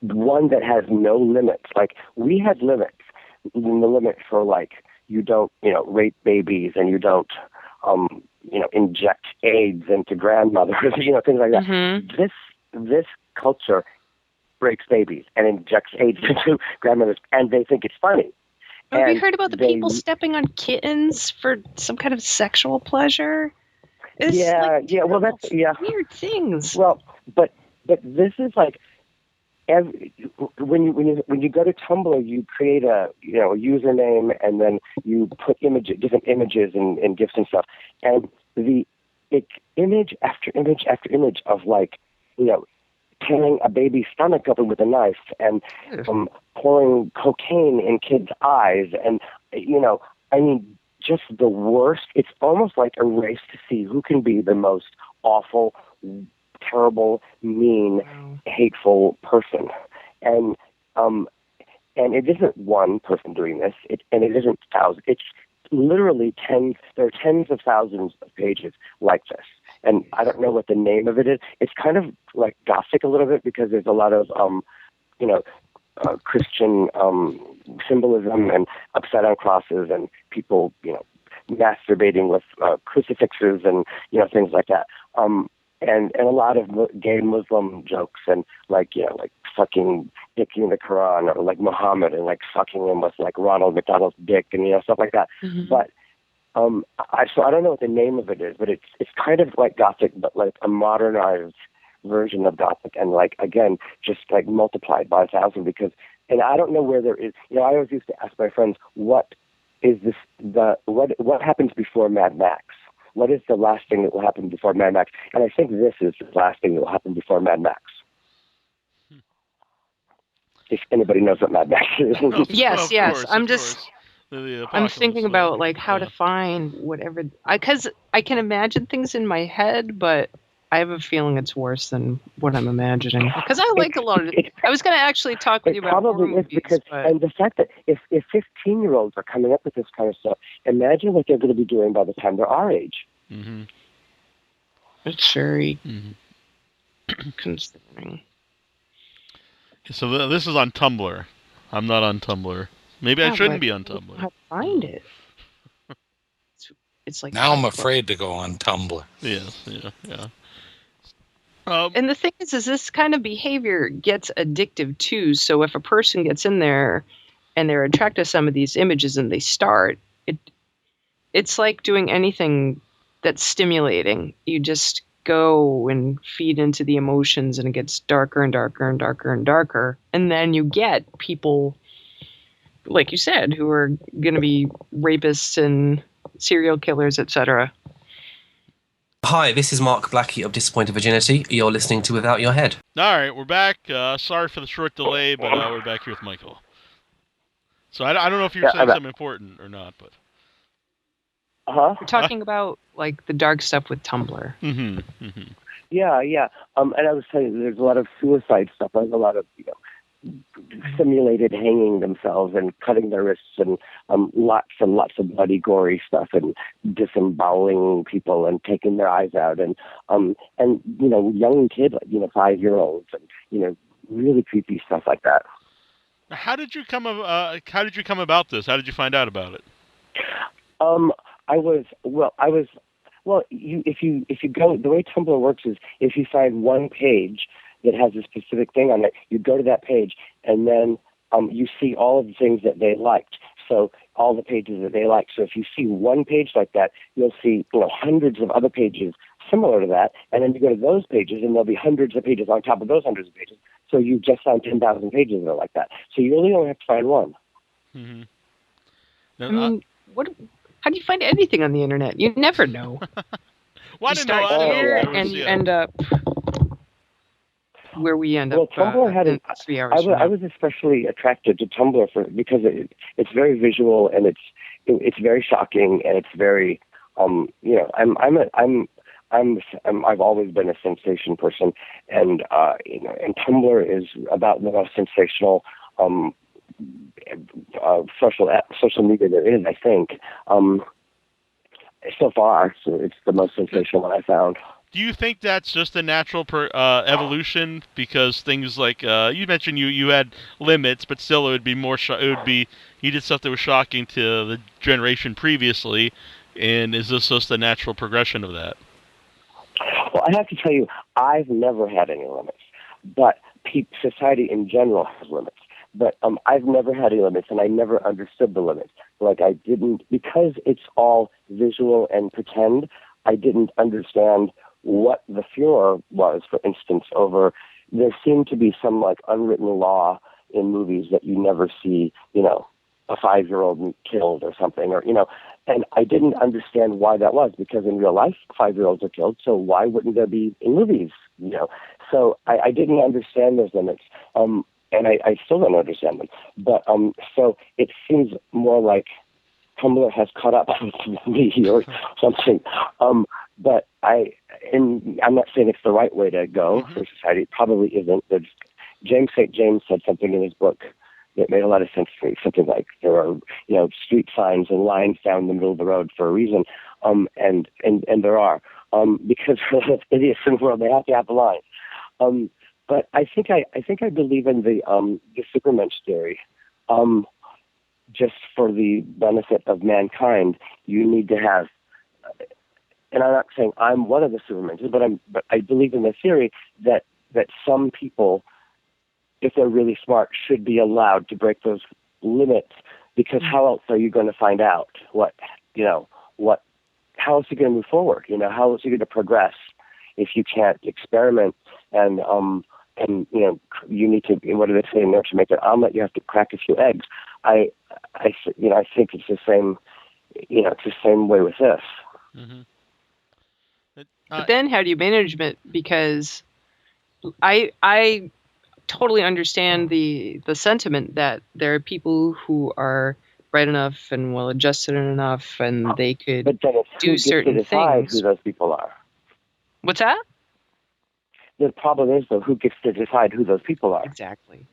one that has no limits. Like, we had limits. The limit for, like, you don't, rape babies, and you don't, inject AIDS into grandmothers, things like that. Mm-hmm. This culture breaks babies and injects AIDS into grandmothers, and they think it's funny. Have you heard about the people stepping on kittens for some kind of sexual pleasure? It's well, that's weird things. Well, but this is like when you go to Tumblr, you create a username, and then you put different images and GIFs and stuff, and the image after image after image of tearing a baby's stomach open with a knife and pouring cocaine in kids' eyes, and just the worst. It's almost like a race to see who can be the most awful, terrible, mean, hateful person. And it isn't one person doing this, and it isn't thousands. It's literally tens. There are tens of thousands of pages like this. And I don't know what the name of it is. It's kind of like Gothic a little bit, because there's a lot of Christian symbolism and upside down crosses and people masturbating with crucifixes and things like that. And a lot of gay Muslim jokes and like fucking dicking the Quran, or like Muhammad and like fucking him with like Ronald McDonald's dick and stuff like that. Mm-hmm. But I don't know what the name of it is, but it's kind of like Gothic, but like a modernized version of Gothic, and like again just like multiplied by 1,000. Because, and I don't know where there is. I always used to ask my friends, what is this? What happens before Mad Max? What is the last thing that will happen before Mad Max? And I think this is the last thing that will happen before Mad Max. If anybody knows what Mad Max is. Yes. Course, I'm thinking about like how to find whatever, because I can imagine things in my head, but I have a feeling it's worse than what I'm imagining. Because I like a lot of it. I was going to actually talk with you about probably horror is because, and the fact that if 15-year-olds are coming up with this kind of stuff, imagine what they're going to be doing by the time they're our age. Mm-hmm. It's very concerning. So this is on Tumblr. I'm not on Tumblr. Maybe I Yeah, shouldn't but be on I don't know Tumblr. how to find it. It's like Now I'm afraid to go on Tumblr. Yes, yeah. And the thing is this kind of behavior gets addictive too. So if a person gets in there and they're attracted to some of these images and they start, it's like doing anything that's stimulating. You just go and feed into the emotions and it gets darker and darker and darker and darker. And then you get people, like you said, who are going to be rapists and serial killers, etc. Hi, this is Mark Blackie of Disappointed Virginity. You're listening to Without Your Head. All right, we're back. Sorry for the short delay, but we're back here with Michael. So I don't know if you're saying something important or not, but... We're talking about like the dark stuff with Tumblr. Yeah. And I was telling you, there's a lot of suicide stuff. There's a lot of, simulated hanging themselves and cutting their wrists and lots of bloody, gory stuff and disemboweling people and taking their eyes out and young kids, 5-year-olds and really creepy stuff like that. How did you come about this? How did you find out about it? If you go, the way Tumblr works is if you find one page that has a specific thing on it, you go to that page and then you see all of the things that they liked. So all the pages that they like. So if you see one page like that, you'll see hundreds of other pages similar to that, and then you go to those pages and there'll be hundreds of pages on top of those hundreds of pages. So you just found 10,000 pages that are like that. So you really only have to find one. Mm-hmm. I mean, how do you find anything on the internet? You never know. Well, you start here and you end up where we end up. Tumblr had in 3 hours. I was especially attracted to Tumblr because it's very visual and it's very shocking and it's very I've always been a sensation person and and Tumblr is about the most sensational social media there is, I think. So far, so it's the most sensational one I found. Do you think that's just a natural evolution? Because things like you mentioned, you had limits, but still, it would be more. You did stuff that was shocking to the generation previously, and is this just a natural progression of that? Well, I have to tell you, I've never had any limits, but society in general has limits. But I've never had any limits, and I never understood the limits. Like I didn't, because it's all visual and pretend, I didn't understand what the furor was, for instance, over there seemed to be some like unwritten law in movies that you never see, a 5-year-old killed or something, or, and I didn't understand why that was, because in real life, 5-year-olds are killed, so why wouldn't there be in movies, So I didn't understand those limits. And I still don't understand them. But so it seems more like Tumblr has caught up with me or something. But I'm not saying it's the right way to go for society. It probably isn't. James St. James said something in his book that made a lot of sense to me. Something like there are street signs and lines down the middle of the road for a reason. And there are because idiots in the world, they have to have the lines. But I think I believe in the Supermensch theory. Just for the benefit of mankind, you need to have. And I'm not saying I'm one of the Supermensch, but I believe in the theory that some people, if they're really smart, should be allowed to break those limits. Because how else are you going to find out how else are you going to move forward? How else are you going to progress if you can't experiment and you need to, what do they say in there, to make an omelet, you have to crack a few eggs. I think it's the same, it's the same way with this. Mm-hmm. But then how do you manage it? Because I totally understand the sentiment that there are people who are bright enough and well-adjusted enough and they could do certain things. Who those people are. What's that? The problem is, though, who gets to decide who those people are? Exactly.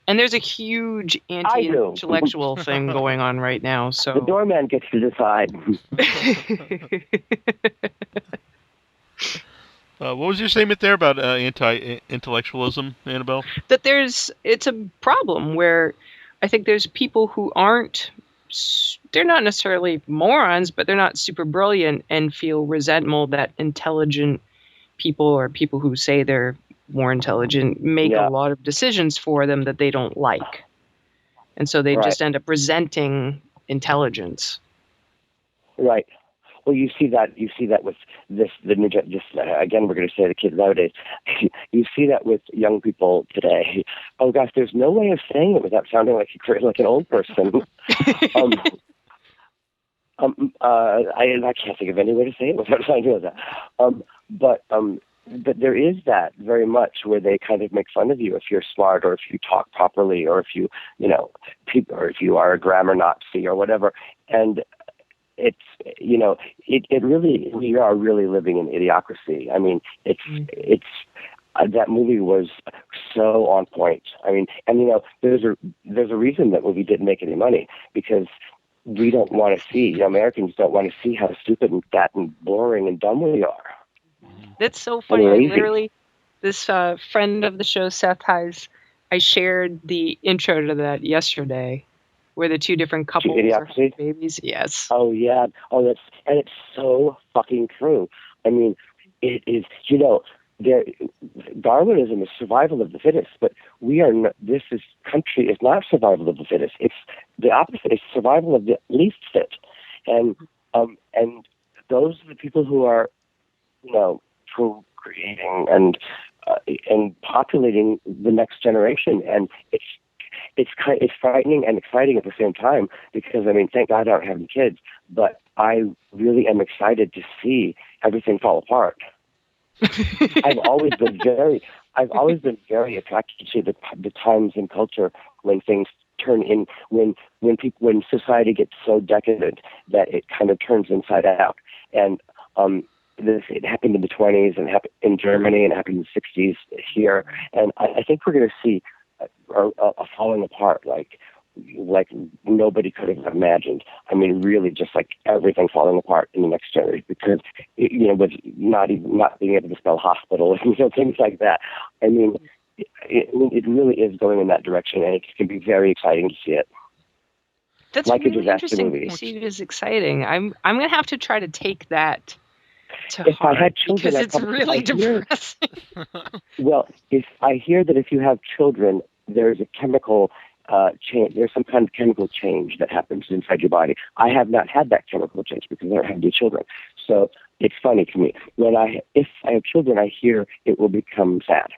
And there's a huge anti-intellectual thing going on right now. So the doorman gets to decide. What was your statement there about anti-intellectualism, Annabelle? That it's a problem where I think there's people who they're not necessarily morons, but they're not super brilliant and feel resentful that intelligent people or people who say they're more intelligent make a lot of decisions for them that they don't like. And so they just end up resenting intelligence. Right. Well, you see that with again, we're going to say the kids nowadays. You see that with young people today. Oh gosh, there's no way of saying it without sounding like an old person. I can't think of any way to say it without sounding like that. But there is that very much where they kind of make fun of you if you're smart or if you talk properly or if you are a grammar Nazi or whatever. And it's, it really, we are really living in idiocracy. I mean, it's that movie was so on point. I mean, and there's a reason that movie didn't make any money, because we don't want to see, Americans don't want to see how stupid and fat and boring and dumb we are. That's so funny. I literally, this friend of the show, Seth Hayes, I shared the intro to that yesterday, where the two different couples are having babies. Yes. Oh yeah. Oh, it's so fucking true. I mean, it is. Darwinism is survival of the fittest, but country is not survival of the fittest. It's the opposite. It's survival of the least fit, and those are the people who are, procreating and populating the next generation, and it's frightening and exciting at the same time, because thank God I don't have any kids, but I really am excited to see everything fall apart. I've always been very attracted to the times in culture when things turn in, when society gets so decadent that it kind of turns inside out. And it happened in the 1920s and happened in Germany and happened in the 1960s here. And I think we're going to see a falling apart like nobody could have imagined. I mean, really, just like everything falling apart in the next generation, because with not being able to spell hospital and things like that. I mean, it really is going in that direction, and it can be very exciting to see it. That's like really interesting. To see it as exciting. I'm going to have to try to take that to heart, I had children, because it's really depressing. Well, if I hear that if you have children, there's a chemical change. There's some kind of chemical change that happens inside your body. I have not had that chemical change because I don't have any children. So it's funny to me. If I have children, I hear it will become sad.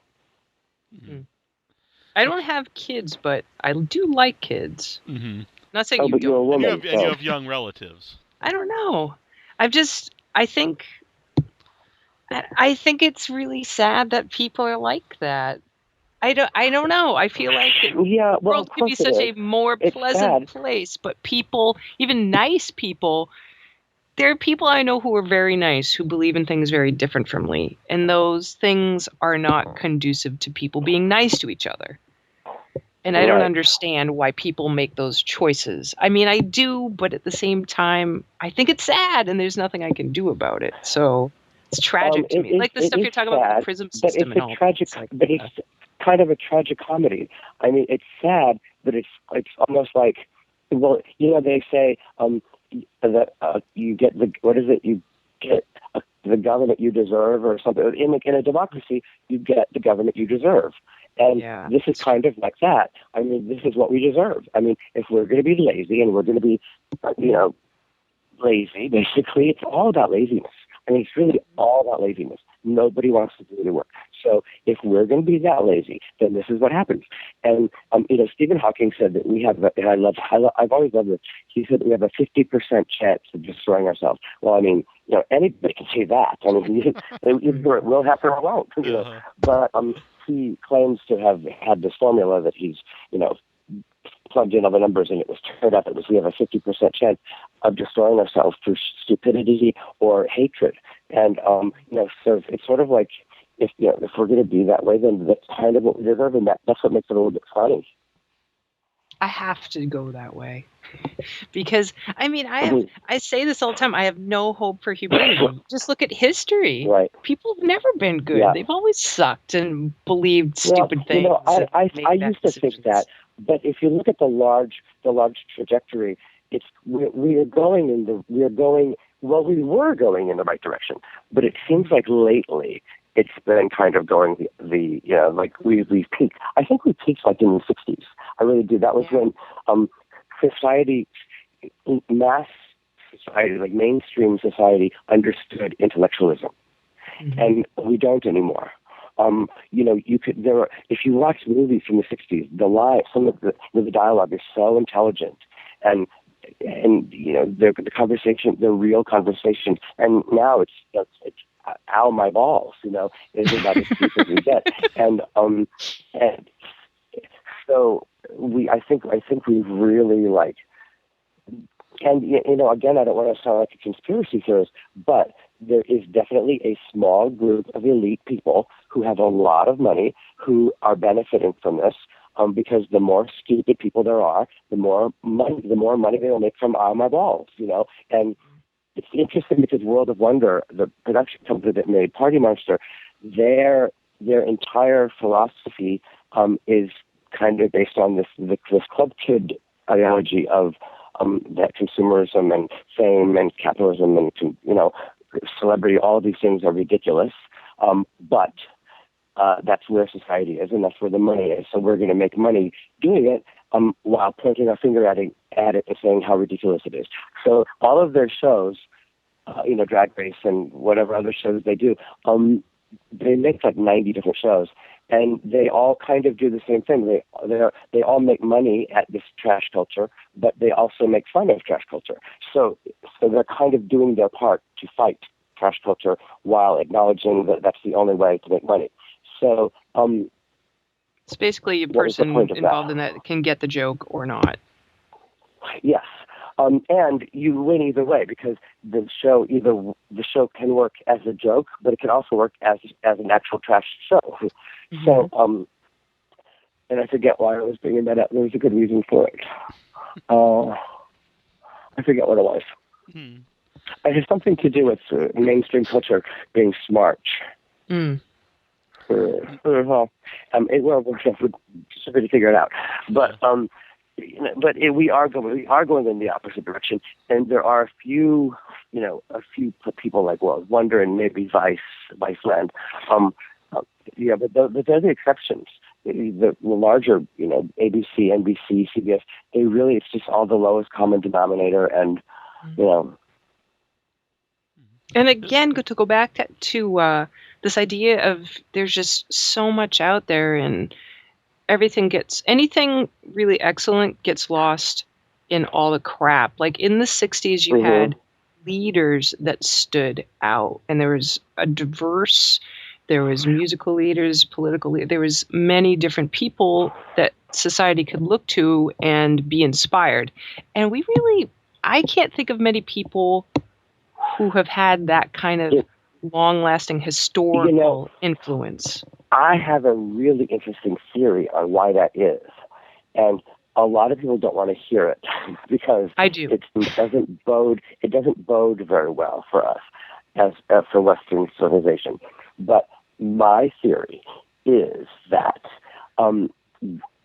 Mm-hmm. I don't have kids, but I do like kids. Mm-hmm. Not saying you but don't. You're a woman, and you have young relatives. I don't know. I think it's really sad that people are like that. I don't know. I feel like the world could be such a more pleasant place, but people, even nice people, there are people I know who are very nice, who believe in things very different from me, and those things are not conducive to people being nice to each other. And I don't understand why people make those choices. I mean, I do, but at the same time, I think it's sad, and there's nothing I can do about it. So it's tragic to me. Like the stuff you're talking about with the prison system and all. It's kind of a tragic comedy. I mean, it's sad, but it's almost like, they say that you get the government you deserve, or something. In a democracy, you get the government you deserve. And this is kind of like that. I mean, this is what we deserve. I mean, if we're going to be lazy and we're going to be, lazy, basically, it's all about laziness. I mean, it's really all about laziness. Nobody wants to do any work. So if we're going to be that lazy, then this is what happens. And, Stephen Hawking said that we have, and I've always loved this, he said that we have a 50% chance of destroying ourselves. Well, I mean, anybody can say that. I mean, it will happen or won't. But he claims to have had this formula that he's, plugged in all the numbers, and it was turned out that we have a 50% chance of destroying ourselves through stupidity or hatred. And, so it's sort of like, if we're going to be that way, then that's kind of what we deserve, and that's what makes it a little bit funny. I have to go that way. Because I say this all the time. I have no hope for humanity. Just look at history. Right. People have never been good. Yeah. They've always sucked and believed stupid things. I used to think that, but if you look at the large trajectory, we were going in the right direction. But it seems like lately it's been kind of going like we've peaked. I think we peaked like in the 60s. I really do. That was when society, mass society, like mainstream society, understood intellectualism, and we don't anymore. If you watch movies from the 60s, some of the dialogue is so intelligent, and the conversation, the real conversation, and now it's ow my balls, is about as deep as we get, and so I think we've really and again, I don't want to sound like a conspiracy theorist, but there is definitely a small group of elite people who have a lot of money who are benefiting from this, because the more stupid people there are, the more money they will make from my balls, And it's interesting because World of Wonder, the production company that made Party Monster, their entire philosophy is kind of based on this club kid ideology of that consumerism and fame and capitalism and celebrity, all of these things are ridiculous, but that's where society is, and that's where the money is. So we're going to make money doing it, while pointing our finger at it and saying how ridiculous it is. So all of their shows, Drag Race and whatever other shows they do, they make like 90 different shows, and they all kind of do the same thing. They all make money at this trash culture, but they also make fun of trash culture. So they're kind of doing their part to fight trash culture while acknowledging that that's the only way to make money. So it's basically a person involved in that can get the joke or not. Yes. And you win either way, because the show can work as a joke, but it can also work as an actual trash show. Mm-hmm. So, and I forget why I was bringing that up. There was a good reason for it. I forget what it was. Mm-hmm. It has something to do with mainstream culture being smart. Mm. We're just going to figure it out. But we are going in the opposite direction, and there are a few people like World Wonder and maybe Viceland, but they're the exceptions. The larger, ABC, NBC, CBS, it's just all the lowest common denominator, and And again, to go back to this idea of there's just so much out there, and anything really excellent gets lost in all the crap. Like in the 60s, you had leaders that stood out, and there was there was musical leaders, political leaders, there was many different people that society could look to and be inspired. And I can't think of many people who have had that kind of long-lasting historical influence. I have a really interesting theory on why that is, and a lot of people don't want to hear it because I do. It doesn't bode very well for us as for Western civilization. But my theory is that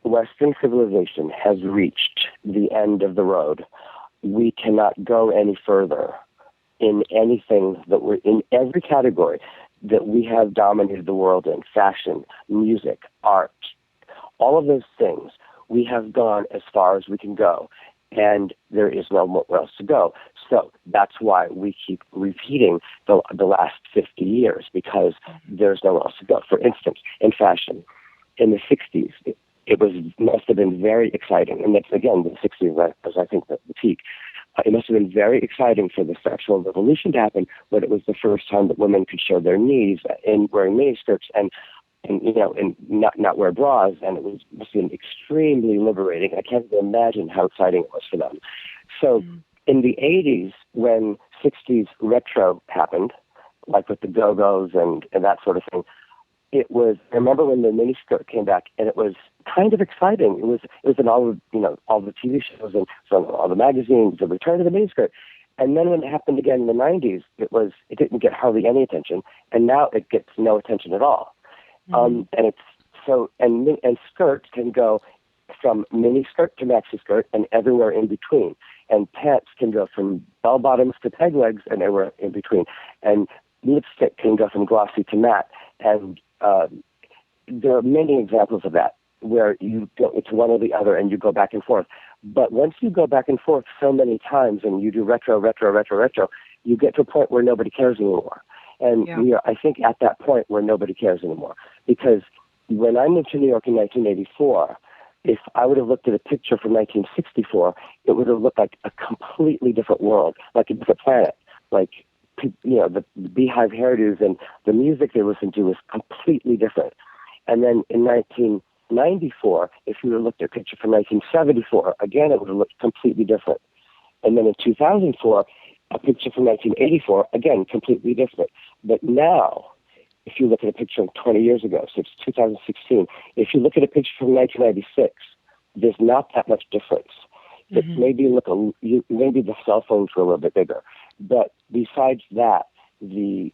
Western civilization has reached the end of the road. We cannot go any further in anything that we're in every category that we have dominated the world in: fashion, music, art, all of those things. We have gone as far as we can go, and there is nowhere else to go. So that's why we keep repeating the last 50 years, because there's nowhere else to go. For instance, in fashion, in the 60s, it must have been very exciting, and that's, again, the 60s was, I think, the peak. It must have been very exciting for the sexual revolution to happen, but it was the first time that women could show their knees in wearing miniskirts and not wear bras, and it must have been extremely liberating. I can't even imagine how exciting it was for them. So in the 80s, when 60s retro happened, like with the Go-Go's and that sort of thing, it was, I remember when the miniskirt came back, and it was kind of exciting. It was in all of, all the TV shows and all the magazines, the return of the miniskirt. And then when it happened again in the 90s, it didn't get hardly any attention, and now it gets no attention at all. And it's so, and skirts can go from mini skirt to maxi skirt and everywhere in between. And pants can go from bell bottoms to peg legs and everywhere in between. And lipstick can go from glossy to matte. And there are many examples of that where you go, it's one or the other, and you go back and forth. But once you go back and forth so many times and you do retro, you get to a point where nobody cares anymore. And we are, I think, at that point where nobody cares anymore. Because when I moved to New York in 1984, if I would have looked at a picture from 1964, it would have looked like a completely different world, like a different planet. Like, the beehive hairdos and the music they listened to was completely different. And then in 1994, if you would have looked at a picture from 1974, again, it would have looked completely different. And then in 2004, a picture from 1984, again, completely different. But now, if you look at a picture from 20 years ago, so it's 2016, if you look at a picture from 1996, there's not that much difference. Maybe maybe the cell phones were a little bit bigger. But besides that, the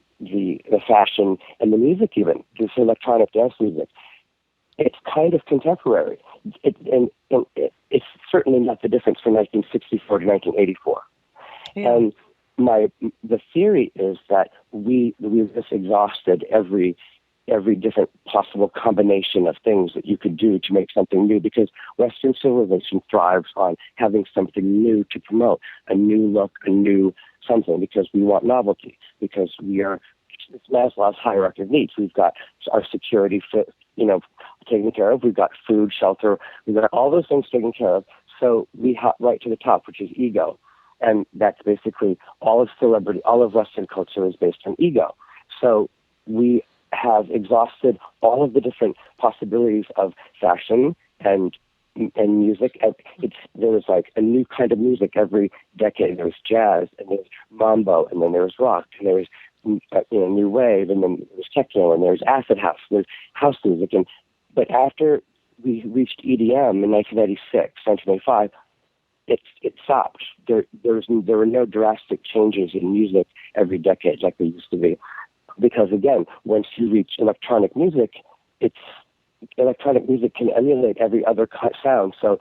fashion and the music, even this electronic dance music, it's kind of contemporary. It's certainly not the difference from 1964 to 1984. Yeah. And the theory is that we've just exhausted every different possible combination of things that you could do to make something new, because Western civilization thrives on having something new to promote, a new look, a new something, because we want novelty, because Maslow's hierarchy of needs. We've got our security taken care of. We've got food, shelter. We've got all those things taken care of. So we hop right to the top, which is ego. And that's basically all of celebrity, all of Western culture is based on ego. So we have exhausted all of the different possibilities of fashion and music. And there was like a new kind of music every decade. There was jazz, and there was mambo, and then there was rock, and there was new wave, and then there was techno, and there was acid house, there's house music. But after we reached EDM in 1996, 1995, it stopped. There were no drastic changes in music every decade like there used to be, because again, once you reach electronic music, electronic music can emulate every other sound. So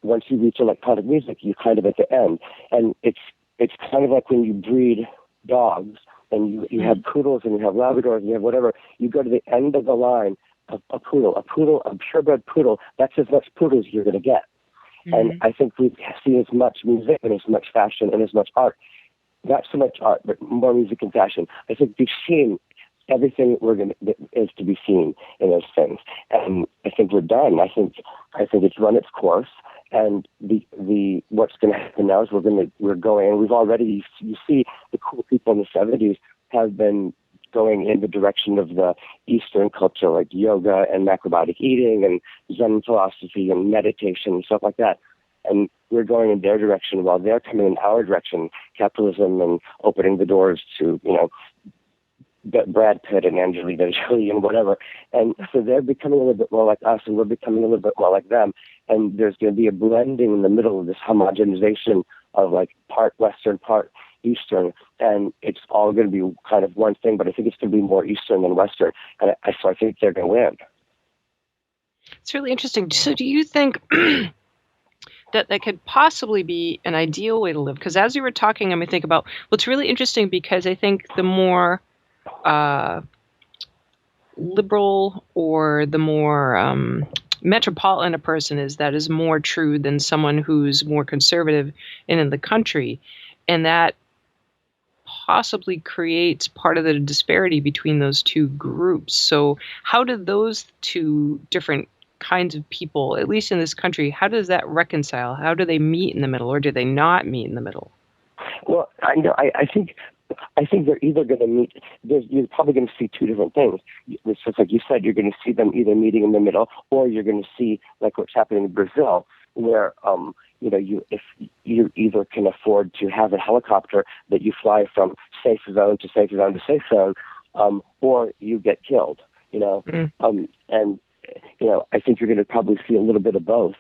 once you reach electronic music, you're kind of at the end, and it's kind of like when you breed dogs and you have poodles and you have Labradors and you have whatever. You go to the end of the line of a purebred poodle. That's as much poodle as you're going to get. And I think we see as much music and as much fashion and as much art. Not so much art, but more music and fashion. I think we've seen everything that is to be seen in those things. And I think we're done. I think it's run its course. And the what's going to happen now is we're going, and we've already, you see the cool people in the 70s have been going in the direction of the Eastern culture, like yoga and macrobiotic eating and Zen philosophy and meditation and stuff like that. And we're going in their direction while they're coming in our direction, capitalism and opening the doors to, Brad Pitt and Angelina Jolie and whatever. And so they're becoming a little bit more like us, and we're becoming a little bit more like them. And there's going to be a blending in the middle of this homogenization of like part Western, part Eastern, and it's all going to be kind of one thing, but I think it's going to be more Eastern than Western, and so I think they're going to win. It's really interesting. So do you think that could possibly be an ideal way to live? Because as you were talking, I think about, it's really interesting because I think the more liberal or the more metropolitan a person is, that is more true than someone who's more conservative and in the country. And that possibly creates part of the disparity between those two groups. So how do those two different kinds of people, at least in this country, how does that reconcile? How do they meet in the middle, or do they not meet in the middle? Well, I think they're either going to meet. You're probably going to see two different things. It's just like you said, you're going to see them either meeting in the middle, or you're going to see like what's happening in Brazil, where if you either can afford to have a helicopter that you fly from safe zone to safe zone to safe zone, or you get killed. And I think you're going to probably see a little bit of both,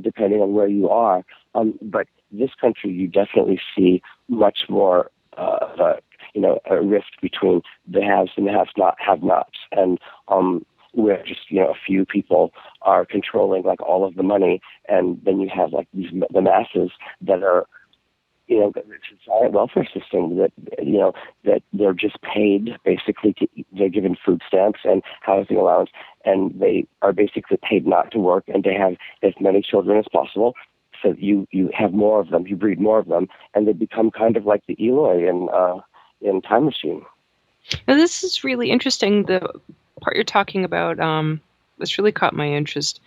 depending on where you are. But this country, you definitely see much more, a rift between the haves and the have-nots, and where just a few people are controlling like all of the money, and then you have like the masses that are, it's a giant welfare system that that they're just paid basically to eat. They're given food stamps and housing allowance, and they are basically paid not to work and to have as many children as possible. So you have more of them, you breed more of them, and they become kind of like the Eloi in Time Machine. Now, this is really interesting. The part you're talking about, this really caught my interest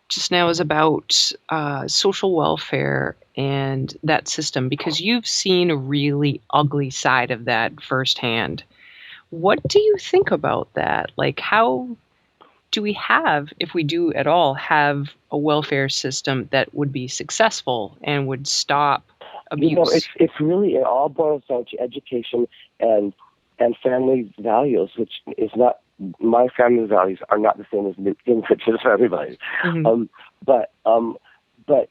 just now, is about social welfare and that system, because you've seen a really ugly side of that firsthand. What do you think about that? Like, how do we have, if we do at all, have a welfare system that would be successful and would stop abuse? It's really, it all boils down to education and family values, which is not, my family values are not the same as just for everybody. Mm-hmm. But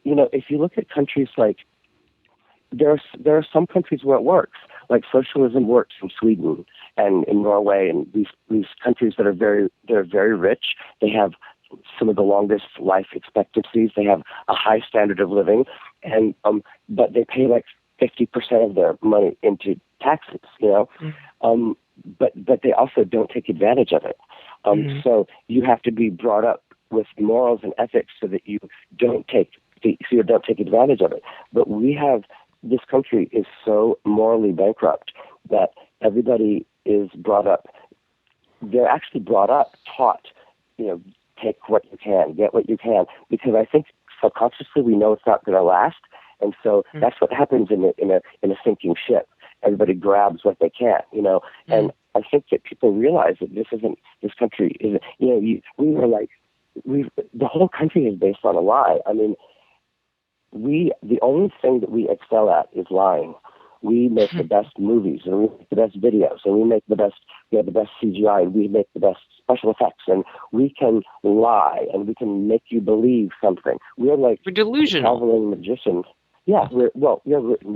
if you look at countries like, there are some countries where it works, like socialism works in Sweden and in Norway, and these countries that are very rich. They have some of the longest life expectancies. They have a high standard of living, and but they pay like 50% of their money into taxes. But they also don't take advantage of it. So you have to be brought up with morals and ethics so that you don't take advantage of it. But this country is so morally bankrupt that everybody is brought up. They're actually brought up, taught, take what you can, get what you can, because I think subconsciously we know it's not going to last, and so that's what happens in a sinking ship. Everybody grabs what they can, and I think that people realize that this country isn't, the whole country is based on a lie. I mean, the only thing that we excel at is lying. We make the best movies, and we make the best videos, and we have the best CGI, and we make the best special effects, and we can lie, and we can make you believe something. We're delusional. Traveling magicians. Yeah, we're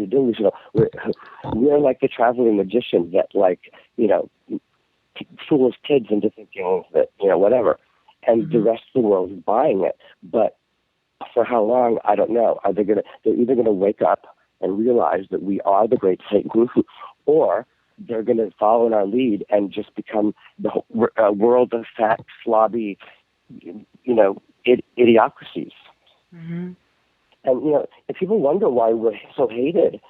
delusional. We're like the traveling magician that fools kids into thinking that, whatever. And the rest of the world is buying it. But for how long, I don't know. They're either going to wake up and realize that we are the great Satan, or they're going to follow in our lead and just become the world of fat, slobby, idiocracies. Mm-hmm. And, if people wonder why we're so hated,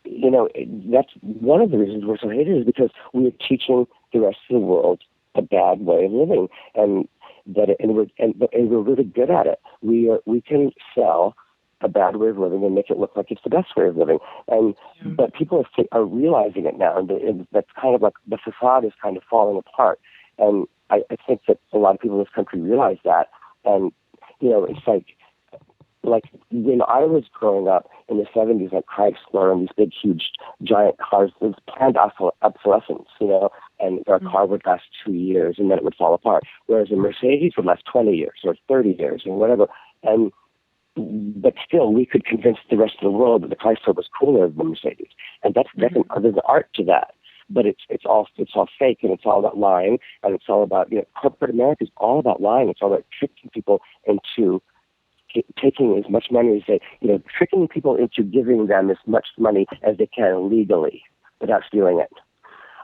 that's one of the reasons we're so hated, is because we are teaching the rest of the world a bad way of living, and we're really good at it. We can sell a bad way of living and make it look like it's the best way of living, but people are realizing it now, and that's kind of like the facade is kind of falling apart. And I think that a lot of people in this country realize that, and it's like when I was growing up in the 70s, like Chrysler and these big, huge, giant cars, it was planned obsolescence, and our car would last 2 years and then it would fall apart. Whereas a Mercedes would last 20 years or 30 years or whatever. But still, we could convince the rest of the world that the Chrysler was cooler than the Mercedes. And there's an art to that. But it's all fake, and it's all about lying, and it's all about, corporate America is all about lying. It's all about tricking people into taking as much money as tricking people into giving them as much money as they can legally without stealing it.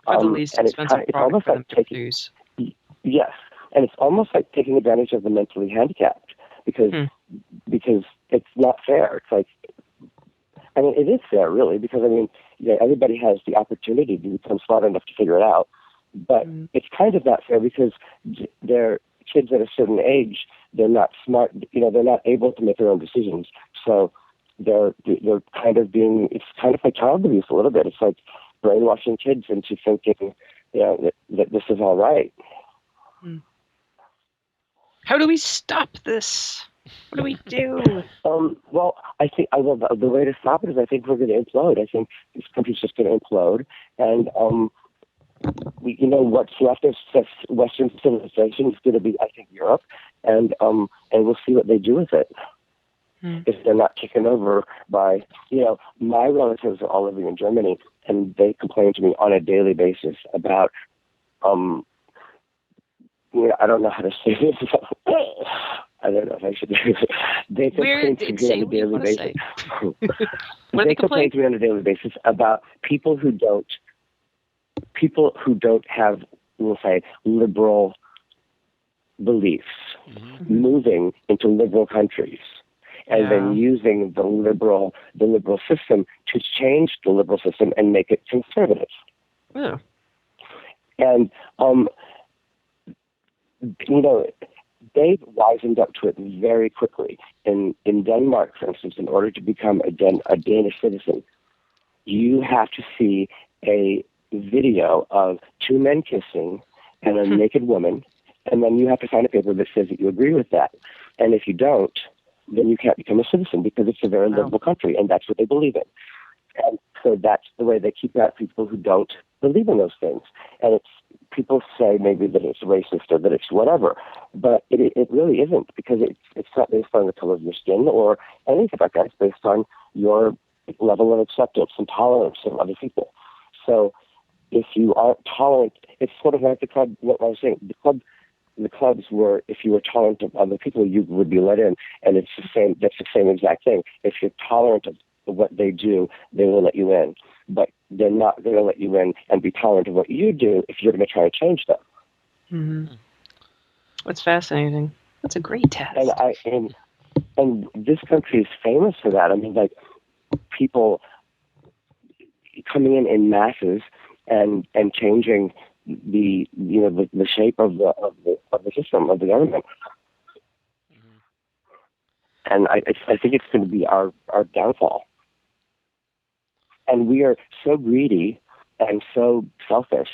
For the least expensive product for them to produce. Yes, and it's almost like taking advantage of the mentally handicapped, because it's not fair. It's like, it is fair, really, because everybody has the opportunity to become smart enough to figure it out, but it's kind of not fair because they're kids at a certain age. They're not smart, they're not able to make their own decisions. So they're kind of it's kind of like child abuse a little bit. It's like brainwashing kids into thinking, that this is all right. How do we stop this? What do we do? Well, I think the way to stop it is I think we're going to implode. I think this country's just going to implode, and what's left of Western civilization is going to be, I think, Europe, and we'll see what they do with it. If they're not taken over by, my relatives are all living in Germany, and they complain to me on a daily basis about, I don't know how to say this. I don't know if I should. They complain to me on a daily basis. They complain to me on a daily basis about people who don't have, we'll say, liberal beliefs, moving into liberal countries, and then using the liberal system to change the liberal system and make it conservative. Yeah. And they've wisened up to it very quickly. In Denmark, for instance, in order to become a Danish citizen, you have to see a video of two men kissing and a naked woman, and then you have to sign a paper that says that you agree with that. And if you don't, then you can't become a citizen because it's a very liberal country, and that's what they believe in. And so that's the way they keep out people who don't believe in those things. And people say maybe that it's racist or that it's whatever, but it really isn't, because it's not based on the color of your skin or anything like that. It's based on your level of acceptance and tolerance of other people. So if you aren't tolerant, it's sort of like the club, what I was saying, the clubs were, if you were tolerant of other people, you would be let in, and that's the same exact thing. If you're tolerant of what they do, they will let you in. But they're not going to let you in and be tolerant of what you do if you're going to try to change them. Mm-hmm. That's fascinating. That's a great test. And this country is famous for that. I mean, like, people coming in masses and changing the shape of the system, of the government. And I think it's going to be our downfall. And we are so greedy and so selfish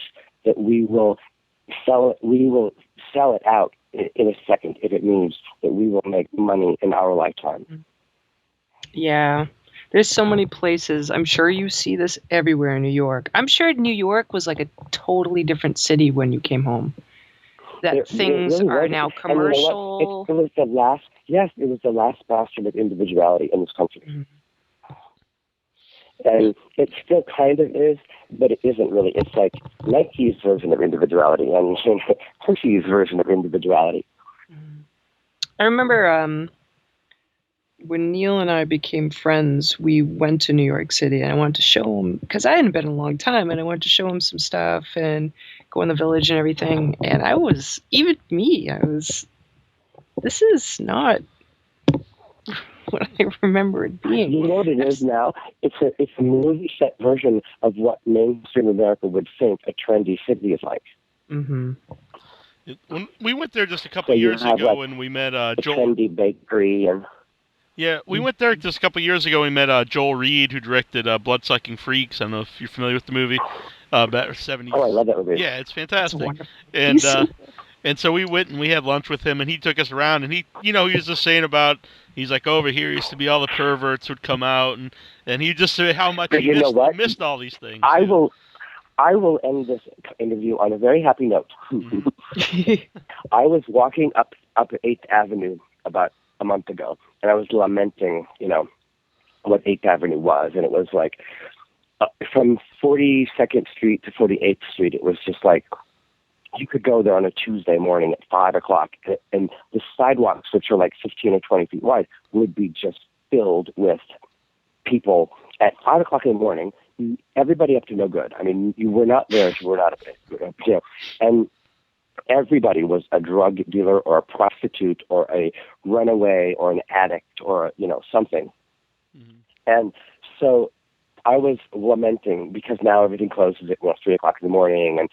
that we will sell it out in a second if it means that we will make money in our lifetime. Yeah. There's so many places. I'm sure you see this everywhere in New York. I'm sure New York was like a totally different city when you came home. Things really are now commercial. It was the last bastion of individuality in this country. Mm-hmm. And it still kind of is, but it isn't really. It's like Nike's version of individuality and Hershey's version of individuality. I remember when Neil and I became friends, we went to New York City, and I wanted to show him, because I hadn't been in a long time, and I wanted to show him some stuff and go in the village and everything. And this is not what I remember it being. You know what it is now? It's a movie set version of what mainstream America would think a trendy city is like. Mm-hmm. When we went there just a couple years ago, and we met Joel. Trendy bakery and. Yeah, we went there just a couple years ago. We met Joel Reed, who directed Bloodsucking Freaks. I don't know if you're familiar with the movie. Back 70s. Oh, I love that movie. Yeah, it's fantastic. And so we went and we had lunch with him, and he took us around, and he was just saying about, he's like, over here used to be all the perverts would come out, and he just said how much he missed all these things. I will end this interview on a very happy note. I was walking up 8th Avenue about a month ago, and I was lamenting, what 8th Avenue was, and it was like from 42nd Street to 48th Street, it was just like you could go there on a Tuesday morning at 5 o'clock, and the sidewalks, which are like 15 or 20 feet wide, would be just filled with people at 5 o'clock in the morning. Everybody up to no good. I mean, you were not there if you were not and everybody was a drug dealer or a prostitute or a runaway or an addict or something. Mm-hmm. And so I was lamenting because now everything closes at 3 o'clock in the morning, and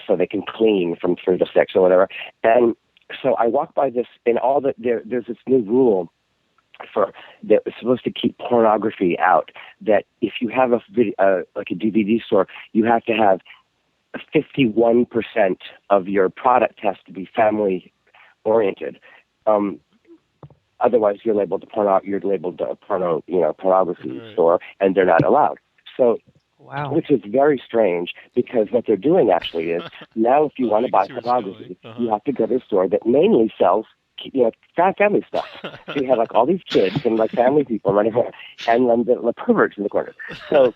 so they can clean from 3 to 6 or whatever. And so I walked by this, and there's this new rule that was supposed to keep pornography out. That if you have like a DVD store, you have to have 51% of your product has to be family oriented. Otherwise, you're labeled a pornography store, and they're not allowed. So Wow. which is very strange because what they're doing actually is now if you want to buy pornography, you have to go to a store that mainly sells family stuff. So you have like all these kids and like family people running around, and then the perverts in the corner. So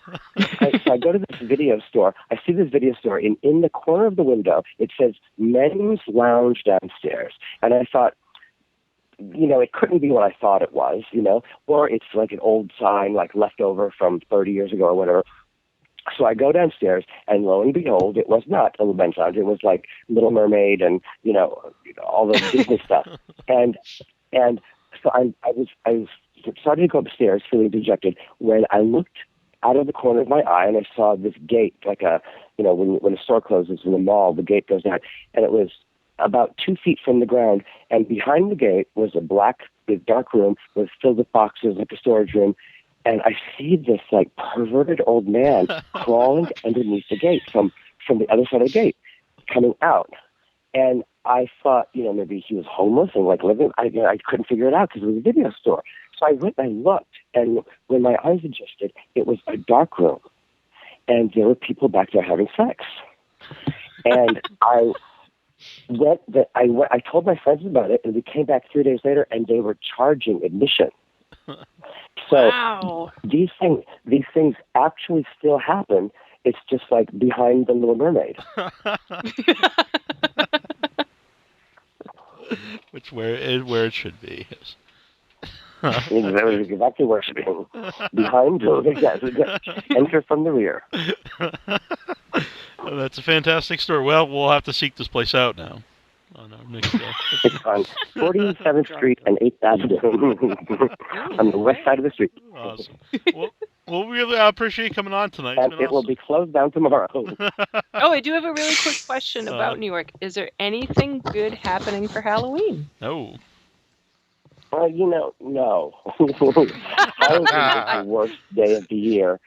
I go to this video store. I see this video store in the corner of the window. It says men's lounge downstairs, and I thought, it couldn't be what I thought it was, or it's like an old sign like left over from 30 years ago or whatever. So I go downstairs, and lo and behold, it was not a men's lounge. It was like Little Mermaid and all the Disney stuff. And so I was starting to go upstairs, feeling dejected, when I looked out of the corner of my eye and I saw this gate, like when a store closes in the mall, the gate goes down, and it was about 2 feet from the ground, and behind the gate was a dark room with filled with boxes, like a storage room. And I see this like perverted old man crawling underneath the gate from the other side of the gate, coming out. And I thought, maybe he was homeless and like living. I couldn't figure it out because it was a video store. So I went and I looked, and when my eyes adjusted, it was a dark room, and there were people back there having sex. And I told my friends about it, and we came back 3 days later, and they were charging admission. So wow. These things actually still happen. It's just like behind the Little Mermaid. Which where it should be. Exactly where it should be. Behind the enter from the rear. Well, that's a fantastic story. Well, we'll have to seek this place out now. On our next It's on 47th Street and 8th Avenue on the west side of the street. Awesome. Well, we really appreciate you coming on tonight. And it will be closed down tomorrow. Oh, I do have a really quick question about New York. Is there anything good happening for Halloween? No. No. Halloween is the worst day of the year.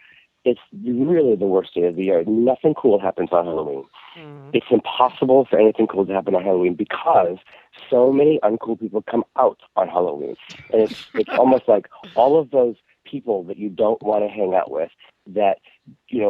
It's really the worst day of the year. Nothing cool happens on Halloween. It's impossible for anything cool to happen on Halloween because so many uncool people come out on Halloween. And it's almost like all of those people that you don't want to hang out with that,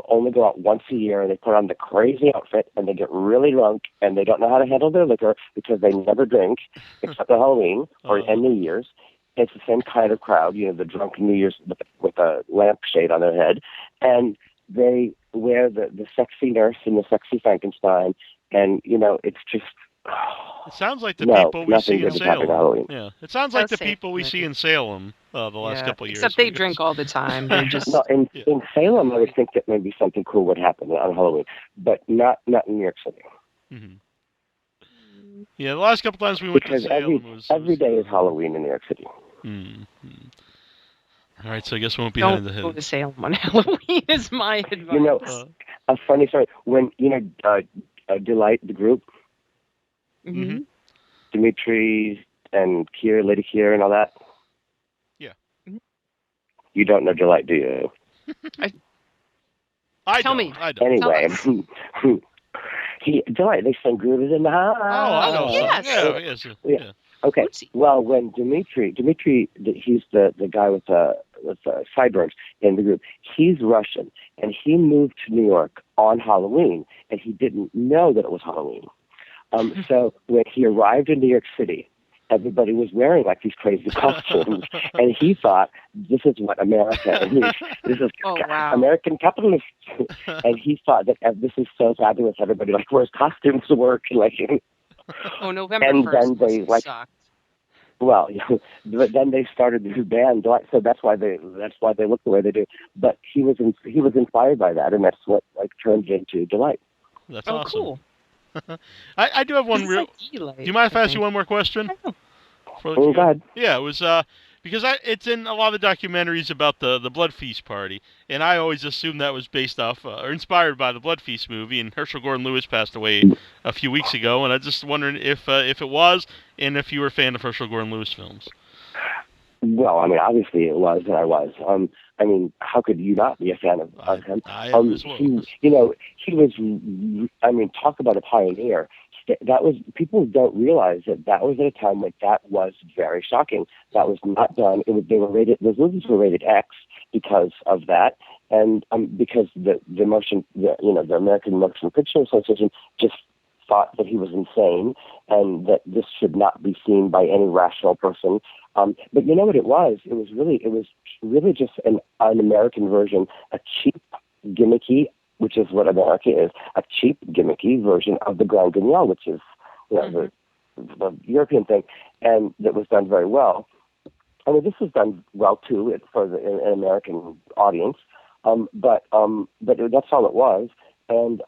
only go out once a year, and they put on the crazy outfit and they get really drunk and they don't know how to handle their liquor because they never drink except on Halloween and New Year's. It's the same kind of crowd, the drunk New Year's with a lampshade on their head. And they wear the sexy nurse and the sexy Frankenstein. And, it's just... It sounds like the people we see in Salem. Yeah, it sounds like the people we see in Salem the last couple of years. Except they drink all the time. They're just... No, in Salem, I would think that maybe something cool would happen on Halloween, but not in New York City. Mm-hmm. Yeah, the last couple times we went to Salem every day is Halloween in New York City. Mm-hmm. All right, so I guess we won't be behind the head. Don't go to Salem on Halloween is my advice. A funny story. When, Delight, the group, mm-hmm. Dimitri and Lady Kier and all that. Yeah. You don't know Delight, do you? Tell me. I don't. Anyway, Delight, they sang Groove is in the House. Oh, I know. Yes. Yeah. Okay. Well, when Dimitri, he's the guy with sideburns in the group. He's Russian, and he moved to New York on Halloween, and he didn't know that it was Halloween. So when he arrived in New York City, everybody was wearing like these crazy costumes, and he thought, this is what America is. This is American capitalism. And he thought that this is so fabulous. Everybody like wears costumes to work. November 1st. Then they sucked. Well, but then they started this band, so that's why they look the way they do. But he was inspired by that, and that's what turned into Delight. That's awesome. Cool. I do have one real. Do you mind if I ask you one more question? Go ahead. Yeah, it was because it's in a lot of the documentaries about the Blood Feast party, and I always assumed that was based off or inspired by the Blood Feast movie. And Herschell Gordon Lewis passed away a few weeks ago, and I just wondering if it was, and if you were a fan of Herschell Gordon Lewis films. Well, obviously it was, and I was. How could you not be a fan of him? I am as well. He was. Talk about a pioneer. That was, people don't realize that was at a time when that was very shocking. That was not done. Those movies were rated X, because of that, and because the American Motion Picture Association just thought that he was insane and that this should not be seen by any rational person. But you know what it was? It was really just an American version, a cheap, gimmicky, which is what America is, a cheap, gimmicky version of the Grand Guignol, which is the European thing, and that was done very well. I mean, this was done well too for an American audience, but that's all it was, and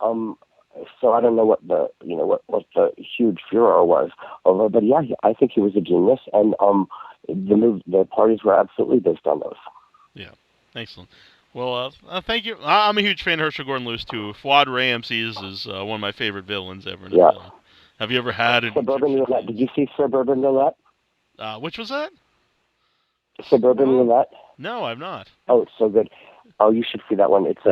so I don't know what the huge furor was over, but yeah, I think he was a genius, and the parties were absolutely based on those. Yeah, excellent. Well, thank you. I'm a huge fan of Herschell Gordon-Lewis too. Fuad Ramses is one of my favorite villains ever in a film. Have you ever had it? Suburban Roulette. Did you see Suburban Roulette? Which was that? Suburban Roulette. No, I've not. Oh, it's so good. Oh, you should see that one. It's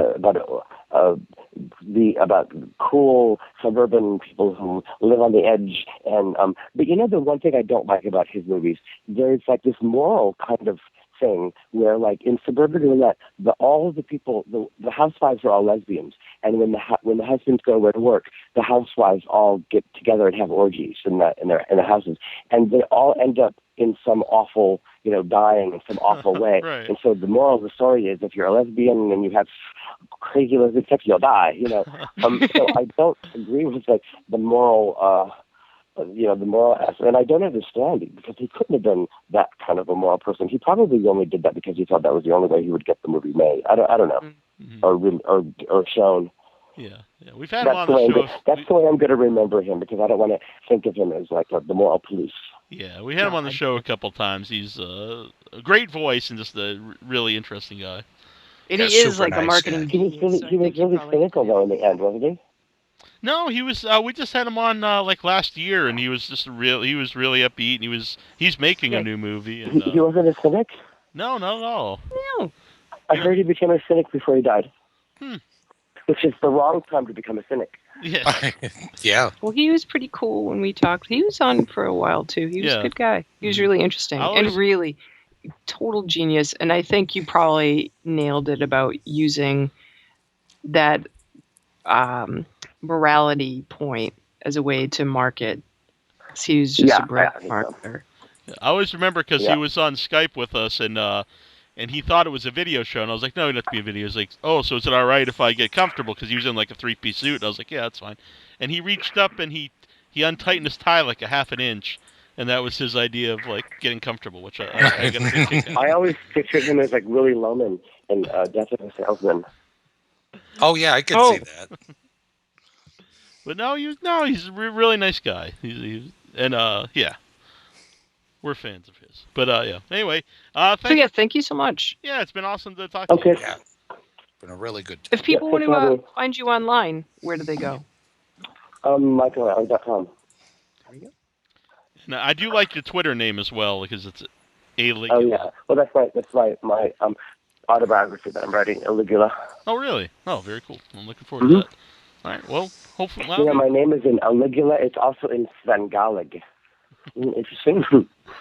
about cool suburban people who live on the edge. And but you know, the one thing I don't like about his movies, there's like this moral kind of thing where, like in Suburban Roulette, all of the people, the housewives are all lesbians, and when the husbands go away to work, the housewives all get together and have orgies in their houses, and they all end up in some awful, dying in some awful way. Right. And so the moral of the story is, if you're a lesbian and you have crazy lesbian sex, you'll die. So I don't agree with the moral. The moral aspect, and I don't understand it, because he couldn't have been that kind of a moral person. He probably only did that because he thought that was the only way he would get the movie made. I don't know, or shown. Yeah, we've had him on the show. That's the way I'm going to remember him, because I don't want to think of him as like the moral police. Yeah, we had him on the show a couple times. He's a great voice and just a really interesting guy. And he is like a marketing guy. He was really cynical though in the end, wasn't he? No, he was. We just had him on like last year, and he was just he was really upbeat. And he's making a new movie. And, he wasn't a cynic. No, not at all. No. I heard he became a cynic before he died. Which is the wrong time to become a cynic. Yeah. Yeah. Well, he was pretty cool when we talked. He was on for a while too. He was a good guy. He was really interesting and really total genius. And I think you probably nailed it about using that morality point as a way to market. He was just a great marketer. I always remember because he was on Skype with us, and he thought it was a video show, and I was like, no, it doesn't have to be a video. He's like, oh, so is it all right if I get comfortable? Because he was in like a three-piece suit, and I was like, yeah, that's fine. And he reached up and he untightened his tie like a half an inch, and that was his idea of like getting comfortable, which I got a big kick out of. I always pictured him as like Willie Loman in Death of a Salesman. Oh yeah, I could see that. But no, he's a really nice guy. We're fans of his. But anyway, thank you so much. Yeah, it's been awesome to talk to you. Yeah, been a really good time. If people want to find you online, where do they go? MichaelAlig.com. There you go. Now, I do like your Twitter name as well, because it's Alig. Oh yeah, well that's my autobiography that I'm writing, Aligula. Oh really? Oh, very cool. I'm looking forward to that. All right. Well, hopefully. Well, my name is in Aligula. It's also in Svengalig. Interesting.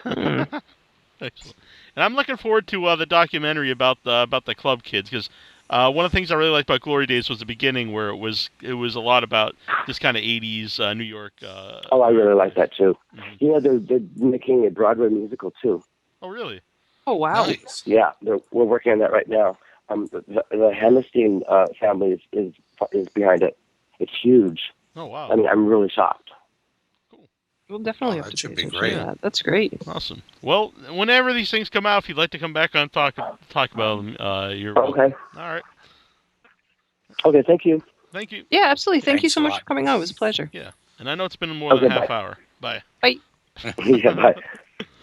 Excellent. And I'm looking forward to the documentary about the club kids, because one of the things I really liked about Glory Days was the beginning, where it was a lot about this kind of 80s New York. I really like that too. Mm-hmm. They're making a Broadway musical too. Oh really? Oh wow. Nice. Yeah, we're working on that right now. The Hammerstein family is behind it. It's huge. Oh wow. I mean, I'm really shocked. We'll definitely have that to should pay be attention great. to that. That's great. Awesome. Well, whenever these things come out, if you'd like to come back on talk about them, you're okay. All right. Okay, thank you. Thank you. Yeah, absolutely. Thank you Thanks so a much lot. for coming on. It was a pleasure. Yeah, and I know it's been more than a half hour. Bye. Bye. Yeah, bye.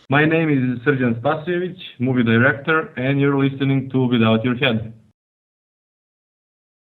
My name is Sergeant Spasievich, movie director, and you're listening to Without Your Head.